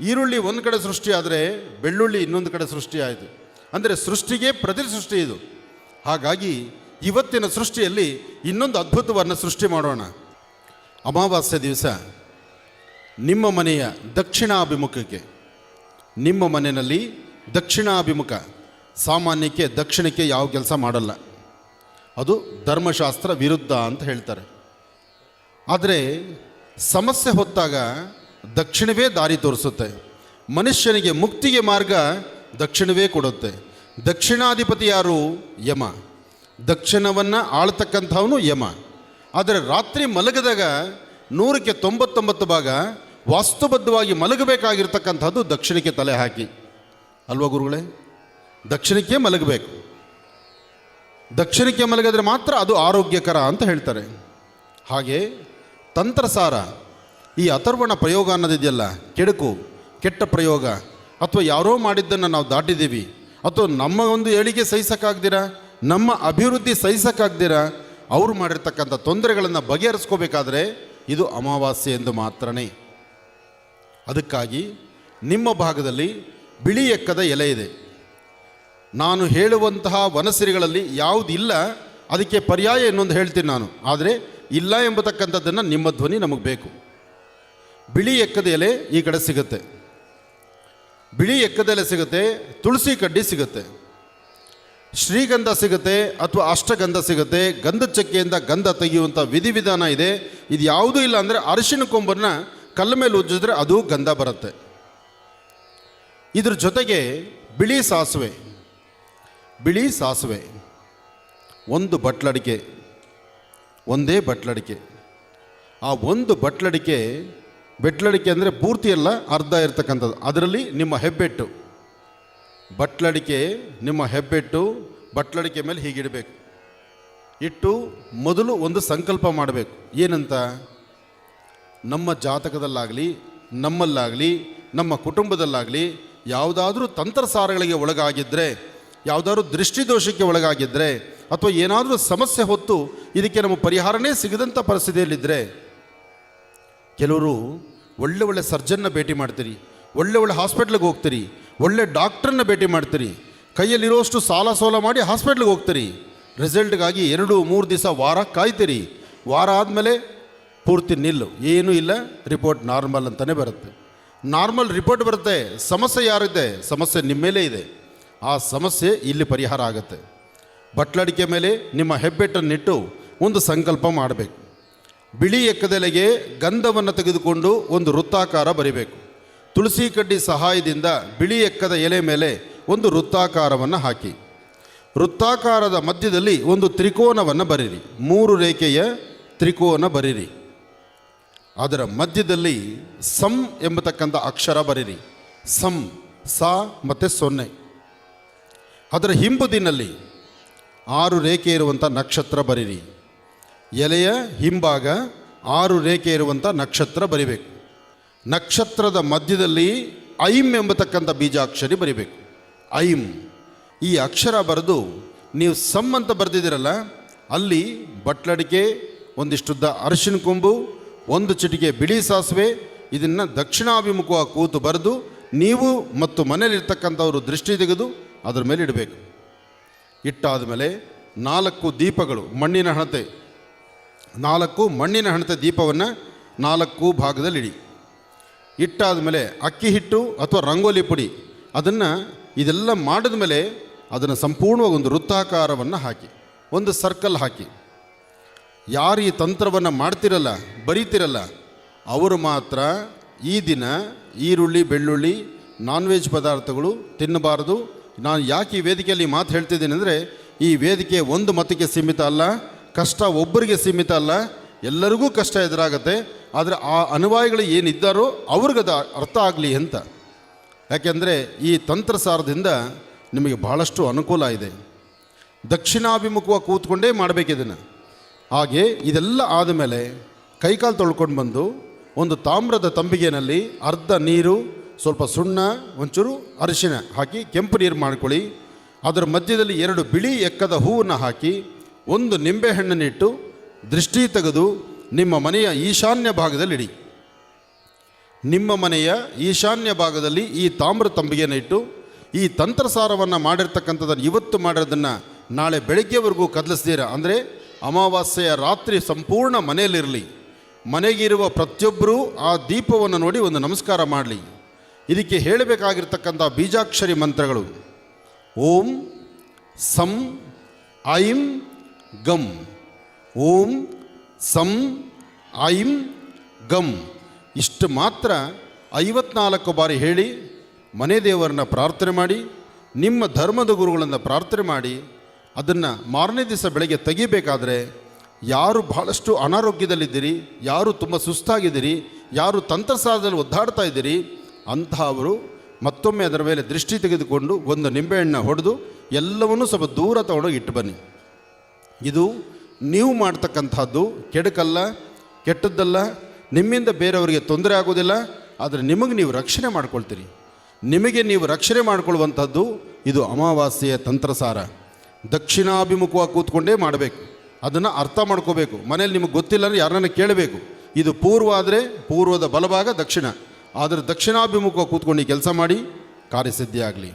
ಈರುಳ್ಳಿ ಒಂದು ಕಡೆ ಸೃಷ್ಟಿ ಆದರೆ ಬೆಳ್ಳುಳ್ಳಿ ಇನ್ನೊಂದು ಕಡೆ ಸೃಷ್ಟಿ ಆಯಿತು. ಅಂದರೆ ಸೃಷ್ಟಿಗೆ ಪ್ರತಿ ಸೃಷ್ಟಿ ಇದು. ಹಾಗಾಗಿ ಇವತ್ತಿನ ಸೃಷ್ಟಿಯಲ್ಲಿ ಇನ್ನೊಂದು ಅದ್ಭುತವನ್ನು ಸೃಷ್ಟಿ ಮಾಡೋಣ. ಅಮಾವಾಸ್ಯೆ ದಿವಸ ನಿಮ್ಮ ಮನೆಯ ದಕ್ಷಿಣಾಭಿಮುಖಕ್ಕೆ, ನಿಮ್ಮ ಮನೆಯಲ್ಲಿ ದಕ್ಷಿಣಾಭಿಮುಖ, ಸಾಮಾನ್ಯಕ್ಕೆ ದಕ್ಷಿಣಕ್ಕೆ ಯಾವ ಕೆಲಸ ಮಾಡಲ್ಲ, ಅದು ಧರ್ಮಶಾಸ್ತ್ರ ವಿರುದ್ಧ ಅಂತ ಹೇಳ್ತಾರೆ. ಆದರೆ ಸಮಸ್ಯೆ ಹೊತ್ತಾಗ ದಕ್ಷಿಣವೇ ದಾರಿ ತೋರಿಸುತ್ತೆ. ಮನುಷ್ಯನಿಗೆ ಮುಕ್ತಿಗೆ ಮಾರ್ಗ ದಕ್ಷಿಣವೇ ಕೊಡುತ್ತೆ. ದಕ್ಷಿಣಾಧಿಪತಿ ಯಾರು? ಯಮ. ದಕ್ಷಿಣವನ್ನು ಆಳ್ತಕ್ಕಂಥವನು ಯಮ. ಆದರೆ ರಾತ್ರಿ ಮಲಗಿದಾಗ 100ಕ್ಕೆ 99 ಭಾಗ ವಾಸ್ತುಬದ್ಧವಾಗಿ ಮಲಗಬೇಕಾಗಿರ್ತಕ್ಕಂಥದ್ದು ದಕ್ಷಿಣಕ್ಕೆ ತಲೆ ಹಾಕಿ ಅಲ್ವಾ ಗುರುಗಳೇ? ದಕ್ಷಿಣಕ್ಕೆ ಮಲಗಬೇಕು. ದಕ್ಷಿಣಕ್ಕೆ ಮಲಗಿದ್ರೆ ಮಾತ್ರ ಅದು ಆರೋಗ್ಯಕರ ಅಂತ ಹೇಳ್ತಾರೆ. ಹಾಗೆ ತಂತ್ರಸಾರ, ಈ ಅಥರ್ವಣ ಪ್ರಯೋಗ ಅನ್ನೋದಿದೆಯಲ್ಲ, ಕೆಡುಕು, ಕೆಟ್ಟ ಪ್ರಯೋಗ, ಅಥವಾ ಯಾರೋ ಮಾಡಿದ್ದನ್ನು ನಾವು ದಾಟಿದ್ದೀವಿ, ಅಥವಾ ನಮ್ಮ ಒಂದು ಏಳಿಗೆ ಸಹಿಸಕ್ಕಾಗ್ದಿರ ನಮ್ಮ ಅಭಿವೃದ್ಧಿ ಸಹಿಸಕ್ಕಾಗ್ದಿರ ಅವರು ಮಾಡಿರ್ತಕ್ಕಂಥ ತೊಂದರೆಗಳನ್ನು ಬಗೆಹರಿಸ್ಕೋಬೇಕಾದ್ರೆ ಇದು ಅಮಾವಾಸ್ಯೆ ಎಂದು ಮಾತ್ರನೇ. ಅದಕ್ಕಾಗಿ ನಿಮ್ಮ ಭಾಗದಲ್ಲಿ ಬಿಳಿ ಎಕ್ಕದ ಎಲೆ ಇದೆ. ನಾನು ಹೇಳುವಂತಹ ವನಸಿರಿಗಳಲ್ಲಿ ಯಾವುದಿಲ್ಲ ಅದಕ್ಕೆ ಪರ್ಯಾಯ ಇನ್ನೊಂದು ಹೇಳ್ತೀನಿ ನಾನು, ಆದರೆ ಇಲ್ಲ ಎಂಬತಕ್ಕಂಥದ್ದನ್ನು ನಿಮ್ಮ ಧ್ವನಿ ನಮಗೆ ಬೇಕು. ಬಿಳಿ ಎಕ್ಕದ ಎಲೆ ಈ ಕಡೆ ಸಿಗುತ್ತೆ, ಬಿಳಿ ಎಕ್ಕದ ಎಲೆ ಸಿಗುತ್ತೆ, ತುಳಸಿ ಕಡ್ಡಿ ಸಿಗುತ್ತೆ, ಶ್ರೀಗಂಧ ಸಿಗುತ್ತೆ ಅಥವಾ ಅಷ್ಟಗಂಧ ಸಿಗುತ್ತೆ. ಗಂಧದ ಚಕ್ಕೆಯಿಂದ ಗಂಧ ತೆಗೆಯುವಂಥ ವಿಧಿವಿಧಾನ ಇದೆ. ಇದು ಯಾವುದೂ ಇಲ್ಲ ಅಂದರೆ ಅರಿಶಿಣ ಕೊಂಬನ್ನು ಕಲ್ಲ ಮೇಲೆ ಉಜ್ಜಿದ್ರೆ ಅದು ಗಂಧ ಬರುತ್ತೆ. ಇದ್ರ ಜೊತೆಗೆ ಬಿಳಿ ಸಾಸಿವೆ, ಬಿಳಿ ಸಾಸಿವೆ ಒಂದು ಬಟ್ಲಡಿಕೆ, ಒಂದೇ ಬಟ್ಲಡಿಕೆ. ಆ ಒಂದು ಬೆಟ್ಲಡಿಕೆ ಅಂದರೆ ಪೂರ್ತಿ ಅಲ್ಲ, ಅರ್ಧ ಇರ್ತಕ್ಕಂಥದ್ದು. ಅದರಲ್ಲಿ ನಿಮ್ಮ ಹೆಬ್ಬೆಟ್ಟು, ಬಟ್ಲಡಿಕೆ ನಿಮ್ಮ ಹೆಬ್ಬೆಟ್ಟು ಬಟ್ಲಡಿಕೆ ಮೇಲೆ ಹೀಗಿಡಬೇಕು. ಇಟ್ಟು ಮೊದಲು ಒಂದು ಸಂಕಲ್ಪ ಮಾಡಬೇಕು. ಏನಂತ? ನಮ್ಮ ಜಾತಕದಲ್ಲಾಗಲಿ, ನಮ್ಮಲ್ಲಾಗಲಿ, ನಮ್ಮ ಕುಟುಂಬದಲ್ಲಾಗಲಿ ಯಾವುದಾದ್ರೂ ತಂತ್ರಸಾರಗಳಿಗೆ ಒಳಗಾಗಿದ್ದರೆ, ಯಾವುದಾದ್ರೂ ದೃಷ್ಟಿದೋಷಕ್ಕೆ ಒಳಗಾಗಿದ್ದರೆ, ಅಥವಾ ಏನಾದರೂ ಸಮಸ್ಯೆ ಹೊತ್ತು ಇದಕ್ಕೆ ನಮ್ಮ ಪರಿಹಾರನೇ ಸಿಗದಂಥ ಪರಿಸ್ಥಿತಿಯಲ್ಲಿದ್ದರೆ, ಕೆಲವರು ಒಳ್ಳೆ ಸರ್ಜನ್ನ ಭೇಟಿ ಮಾಡ್ತೀರಿ, ಒಳ್ಳೆ ಹಾಸ್ಪಿಟ್ಲಿಗೆ ಹೋಗ್ತೀರಿ, ಒಳ್ಳೆ ಡಾಕ್ಟ್ರನ್ನ ಭೇಟಿ ಮಾಡ್ತೀರಿ, ಕೈಯಲ್ಲಿರೋಷ್ಟು ಸಾಲ ಸೋಲ ಮಾಡಿ ಹಾಸ್ಪಿಟ್ಲಿಗೆ ಹೋಗ್ತೀರಿ. ರಿಸಲ್ಟ್ಗಾಗಿ 2-3 ದಿವಸ ವಾರ ಕಾಯ್ತೀರಿ. ವಾರ ಆದಮೇಲೆ ಪೂರ್ತಿ ನಿಲ್ಲು, ಏನೂ ಇಲ್ಲ, ರಿಪೋರ್ಟ್ ನಾರ್ಮಲ್ ಅಂತಲೇ ಬರುತ್ತೆ. ನಾರ್ಮಲ್ ರಿಪೋರ್ಟ್ ಬರುತ್ತೆ, ಸಮಸ್ಯೆ ಯಾರಿದೆ? ಸಮಸ್ಯೆ ನಿಮ್ಮ ಮೇಲೆ ಇದೆ. ಆ ಸಮಸ್ಯೆ ಇಲ್ಲಿ ಪರಿಹಾರ ಆಗುತ್ತೆ. ಬಟ್ಲಡಿಕೆ ಮೇಲೆ ನಿಮ್ಮ ಹೆಬ್ಬೆಟ್ಟನ್ನಿಟ್ಟು ಒಂದು ಸಂಕಲ್ಪ ಮಾಡಬೇಕು. ಬಿಳಿ ಎಕ್ಕದೆಲೆಗೆ ಗಂಧವನ್ನು ತೆಗೆದುಕೊಂಡು ಒಂದು ವೃತ್ತಾಕಾರ ಬರಿಬೇಕು. ತುಳಸಿ ಕಡ್ಡಿ ಸಹಾಯದಿಂದ ಬಿಳಿ ಎಕ್ಕದ ಎಲೆ ಮೇಲೆ ಒಂದು ವೃತ್ತಾಕಾರವನ್ನು ಹಾಕಿ, ವೃತ್ತಾಕಾರದ ಮಧ್ಯದಲ್ಲಿ ಒಂದು ತ್ರಿಕೋನವನ್ನು ಬರೀರಿ. 3 ರೇಖೆಯ ತ್ರಿಕೋನ ಬರೀರಿ. ಅದರ ಮಧ್ಯದಲ್ಲಿ ಸಂ ಎಂಬತಕ್ಕಂಥ ಅಕ್ಷರ ಬರೀರಿ. ಸಂ, ಸ ಮತ್ತು 0. ಅದರ ಹಿಂಬದಿನಲ್ಲಿ 6 ರೇಖೆ ಇರುವಂಥ ನಕ್ಷತ್ರ ಬರೀರಿ. ಎಲೆಯ ಹಿಂಭಾಗ 6 ರೇಖೆ ಇರುವಂಥ ನಕ್ಷತ್ರ ಬರಿಬೇಕು. ನಕ್ಷತ್ರದ ಮಧ್ಯದಲ್ಲಿ ಐಂ ಎಂಬತಕ್ಕಂಥ ಬೀಜಾಕ್ಷರಿ ಬರಿಬೇಕು. ಐಂ ಈ ಅಕ್ಷರ ಬರೆದು ನೀವು ಸಮ್ ಅಂತ ಬರೆದಿದ್ದೀರಲ್ಲ, ಅಲ್ಲಿ ಬಟ್ಲಡಿಕೆ, ಒಂದಿಷ್ಟುದ್ದ ಅರಿಶಿನ ಕೊಂಬು, 1 ಚಿಟಿಕೆ ಬಿಳಿ ಸಾಸಿವೆ, ಇದನ್ನು ದಕ್ಷಿಣಾಭಿಮುಖವಾಗಿ ಕೂತು ಬರೆದು ನೀವು ಮತ್ತು ಮನೇಲಿರ್ತಕ್ಕಂಥವರು ದೃಷ್ಟಿ ತೆಗೆದು ಅದರ ಮೇಲೆ ಇಡಬೇಕು. ಇಟ್ಟಾದ ಮೇಲೆ 4 ದೀಪಗಳು, ಮಣ್ಣಿನ ಹಣತೆ, 4 ಮಣ್ಣಿನ ಹಣತೆ ದೀಪವನ್ನು 4 ಭಾಗದಲ್ಲಿ ಇಡಿ. ಇಟ್ಟಾದ ಮೇಲೆ ಅಕ್ಕಿ ಹಿಟ್ಟು ಅಥವಾ ರಂಗೋಲಿ ಪುಡಿ ಅದನ್ನು ಇದೆಲ್ಲ ಮಾಡಿದ ಮೇಲೆ ಅದನ್ನು ಸಂಪೂರ್ಣವಾಗಿ ಒಂದು ವೃತ್ತಾಕಾರವನ್ನು ಹಾಕಿ, ಒಂದು ಸರ್ಕಲ್ ಹಾಕಿ. ಯಾರು ಈ ತಂತ್ರವನ್ನು ಮಾಡ್ತಿರಲ್ಲ, ಬರೀತಿರಲ್ಲ, ಅವರು ಮಾತ್ರ ಈ ದಿನ ಈರುಳ್ಳಿ, ಬೆಳ್ಳುಳ್ಳಿ, ನಾನ್ ವೆಜ್ ಪದಾರ್ಥಗಳು ತಿನ್ನಬಾರದು. ನಾನು ಯಾಕೆ ಈ ವೇದಿಕೆಯಲ್ಲಿ ಮಾತು ಹೇಳ್ತಿದ್ದೀನಿ ಅಂದರೆ, ಈ ವೇದಿಕೆ ಒಂದು ಮತಕ್ಕೆ ಸೀಮಿತ ಅಲ್ಲ, ಕಷ್ಟ ಒಬ್ಬರಿಗೆ ಸೀಮಿತ ಅಲ್ಲ, ಎಲ್ಲರಿಗೂ ಕಷ್ಟ ಎದುರಾಗುತ್ತೆ. ಆದರೆ ಆ ಅನುವಾಯಿಗಳು ಏನಿದ್ದಾರೋ ಅವ್ರಿಗದು ಅರ್ಥ ಆಗಲಿ ಅಂತ. ಯಾಕೆಂದರೆ ಈ ತಂತ್ರಸಾರದಿಂದ ನಿಮಗೆ ಬಹಳಷ್ಟು ಅನುಕೂಲ ಇದೆ. ದಕ್ಷಿಣಾಭಿಮುಖವಾಗಿ ಕೂತ್ಕೊಂಡೇ ಮಾಡಬೇಕಿದನ್ನು. ಹಾಗೆ ಇದೆಲ್ಲ ಆದಮೇಲೆ ಕೈಕಾಲು ತೊಳ್ಕೊಂಡು ಬಂದು ಒಂದು ತಾಮ್ರದ ತಂಬಿಗೆನಲ್ಲಿ ಅರ್ಧ ನೀರು, ಸ್ವಲ್ಪ ಸುಣ್ಣ, ಒಂಚೂರು ಅರಿಶಿಣ ಹಾಕಿ ಕೆಂಪು ನೀರು ಮಾಡ್ಕೊಳ್ಳಿ. ಅದರ ಮಧ್ಯದಲ್ಲಿ 2 ಬಿಳಿ ಎಕ್ಕದ ಹೂವನ್ನು ಹಾಕಿ 1 ನಿಂಬೆಹಣ್ಣನ್ನಿಟ್ಟು ದೃಷ್ಟಿ ತೆಗೆದು ನಿಮ್ಮ ಮನೆಯ ಈಶಾನ್ಯ ಭಾಗದಲ್ಲಿಡಿ. ನಿಮ್ಮ ಮನೆಯ ಈಶಾನ್ಯ ಭಾಗದಲ್ಲಿ ಈ ತಾಮ್ರ ತಂಬಿಗೆಯನ್ನು ಇಟ್ಟು ಈ ತಂತ್ರಸಾರವನ್ನು ಮಾಡಿರ್ತಕ್ಕಂಥದ್ದನ್ನು ಇವತ್ತು ಮಾಡಿರೋದನ್ನು ನಾಳೆ ಬೆಳಗ್ಗೆವರೆಗೂ ಕದಲಿಸ್ತೀರ. ಅಂದರೆ ಅಮಾವಾಸ್ಯೆಯ ರಾತ್ರಿ ಸಂಪೂರ್ಣ ಮನೆಯಲ್ಲಿರಲಿ. ಮನೆಗಿರುವ ಪ್ರತಿಯೊಬ್ಬರೂ ಆ ದೀಪವನ್ನು ನೋಡಿ ಒಂದು ನಮಸ್ಕಾರ ಮಾಡಲಿ. ಇದಕ್ಕೆ ಹೇಳಬೇಕಾಗಿರ್ತಕ್ಕಂಥ ಬೀಜಾಕ್ಷರಿ ಮಂತ್ರಗಳು ಓಂ ಸಂ ಐಂ ಗಂ, ಓಂ ಸಂ ಐಂ ಗಂ. ಇಷ್ಟು ಮಾತ್ರ 54 ಬಾರಿ ಹೇಳಿ ಮನೆ ದೇವರನ್ನ ಪ್ರಾರ್ಥನೆ ಮಾಡಿ, ನಿಮ್ಮ ಧರ್ಮದ ಗುರುಗಳನ್ನು ಪ್ರಾರ್ಥನೆ ಮಾಡಿ, ಅದನ್ನು ಮಾರನೇ ದಿವಸ ಬೆಳಗ್ಗೆ ತೆಗಿಬೇಕಾದ್ರೆ ಯಾರು ಬಹಳಷ್ಟು ಅನಾರೋಗ್ಯದಲ್ಲಿದ್ದೀರಿ, ಯಾರು ತುಂಬ ಸುಸ್ತಾಗಿದ್ದೀರಿ, ಯಾರು ತಂತ್ರಸಾರದಲ್ಲಿ ಒದ್ದಾಡ್ತಾ ಇದ್ದೀರಿ ಅಂತಹವರು ಮತ್ತೊಮ್ಮೆ ಅದರ ಮೇಲೆ ದೃಷ್ಟಿ ತೆಗೆದುಕೊಂಡು 1 ನಿಂಬೆಹಣ್ಣು ಹೊಡೆದು ಎಲ್ಲವನ್ನೂ ಸ್ವಲ್ಪ ದೂರ ತಗೊಂಡೋಗಿ ಇಟ್ಟು ಬನ್ನಿ. ಇದು ನೀವು ಮಾಡ್ತಕ್ಕಂಥದ್ದು ಕೆಡಕಲ್ಲ, ಕೆಟ್ಟದ್ದಲ್ಲ, ನಿಮ್ಮಿಂದ ಬೇರೆಯವರಿಗೆ ತೊಂದರೆ ಆಗೋದಿಲ್ಲ. ಆದರೆ ನಿಮಗೆ ನೀವು ರಕ್ಷಣೆ ಮಾಡ್ಕೊಳ್ತೀರಿ. ನಿಮಗೆ ನೀವು ರಕ್ಷಣೆ ಮಾಡಿಕೊಳ್ಳುವಂಥದ್ದು ಇದು ಅಮಾವಾಸ್ಯೆಯ ತಂತ್ರಸಾರ. ದಕ್ಷಿಣಾಭಿಮುಖವಾಗಿ ಕೂತ್ಕೊಂಡೇ ಮಾಡಬೇಕು. ಅದನ್ನು ಅರ್ಥ ಮಾಡ್ಕೋಬೇಕು. ಮನೇಲಿ ನಿಮಗೆ ಗೊತ್ತಿಲ್ಲ ಅಂದರೆ ಯಾರನ್ನ ಕೇಳಬೇಕು. ಇದು ಪೂರ್ವ ಆದರೆ ಪೂರ್ವದ ಬಲಭಾಗ ದಕ್ಷಿಣ, ಆದರೆ ದಕ್ಷಿಣಾಭಿಮುಖವಾಗಿ ಕೂತ್ಕೊಂಡು ಈ ಕೆಲಸ ಮಾಡಿ, ಕಾರ್ಯಸಿದ್ಧಿ ಆಗಲಿ,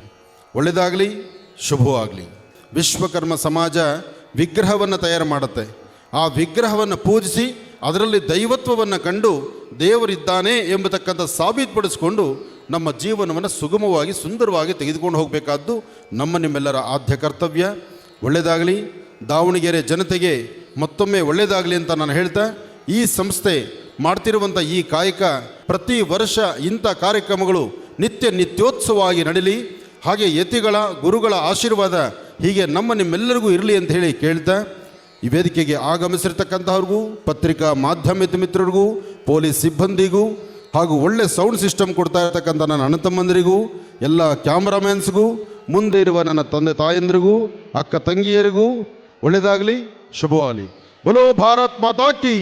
ಒಳ್ಳೆಯದಾಗಲಿ, ಶುಭವಾಗಲಿ. ವಿಶ್ವಕರ್ಮ ಸಮಾಜ ವಿಗ್ರಹವನ್ನು ತಯಾರು ಮಾಡುತ್ತೆ. ಆ ವಿಗ್ರಹವನ್ನು ಪೂಜಿಸಿ ಅದರಲ್ಲಿ ದೈವತ್ವವನ್ನು ಕಂಡು ದೇವರಿದ್ದಾನೆ ಎಂಬತಕ್ಕಂಥ ಸಾಬೀತುಪಡಿಸಿಕೊಂಡು ನಮ್ಮ ಜೀವನವನ್ನು ಸುಗಮವಾಗಿ ಸುಂದರವಾಗಿ ತೆಗೆದುಕೊಂಡು ಹೋಗಬೇಕಾದ್ದು ನಿಮ್ಮೆಲ್ಲರ ಆದ್ಯ ಕರ್ತವ್ಯ. ಒಳ್ಳೆಯದಾಗಲಿ, ದಾವಣಗೆರೆ ಜನತೆಗೆ ಮತ್ತೊಮ್ಮೆ ಒಳ್ಳೆಯದಾಗಲಿ ಅಂತ ನಾನು ಹೇಳ್ತಾ, ಈ ಸಂಸ್ಥೆ ಮಾಡ್ತಿರುವಂಥ ಈ ಕಾಯಕ ಪ್ರತಿ ವರ್ಷ ಇಂಥ ಕಾರ್ಯಕ್ರಮಗಳು ನಿತ್ಯೋತ್ಸವವಾಗಿ ನಡೀಲಿ. ಹಾಗೆ ಯತಿಗಳ ಗುರುಗಳ ಆಶೀರ್ವಾದ ಹೀಗೆ ನಿಮ್ಮೆಲ್ಲರಿಗೂ ಇರಲಿ ಅಂತ ಹೇಳಿ ಕೇಳ್ತಾ, ಈ ವೇದಿಕೆಗೆ ಆಗಮಿಸಿರ್ತಕ್ಕಂಥವ್ರಿಗೂ, ಪತ್ರಿಕಾ ಮಾಧ್ಯಮಿಕ ಮಿತ್ರರಿಗೂ, ಪೊಲೀಸ್ ಸಿಬ್ಬಂದಿಗೂ, ಹಾಗೂ ಒಳ್ಳೆ ಸೌಂಡ್ ಸಿಸ್ಟಮ್ ಕೊಡ್ತಾ ಇರ್ತಕ್ಕಂಥ ನನ್ನ ಅಣ್ಣ ತಮ್ಮಂದರಿಗೂ, ಎಲ್ಲ ಕ್ಯಾಮ್ರಾಮ್ಯಾನ್ಸ್ಗೂ, ಮುಂದೆ ಇರುವ ನನ್ನ ತಂದೆ ತಾಯಂದ್ರಿಗೂ, ಅಕ್ಕ ತಂಗಿಯರಿಗೂ ಒಳ್ಳೆಯದಾಗಲಿ, ಶುಭವಾಗಲಿ. ಬೋಲೋ ಭಾರತ್ ಮಾತಾ ಕಿ.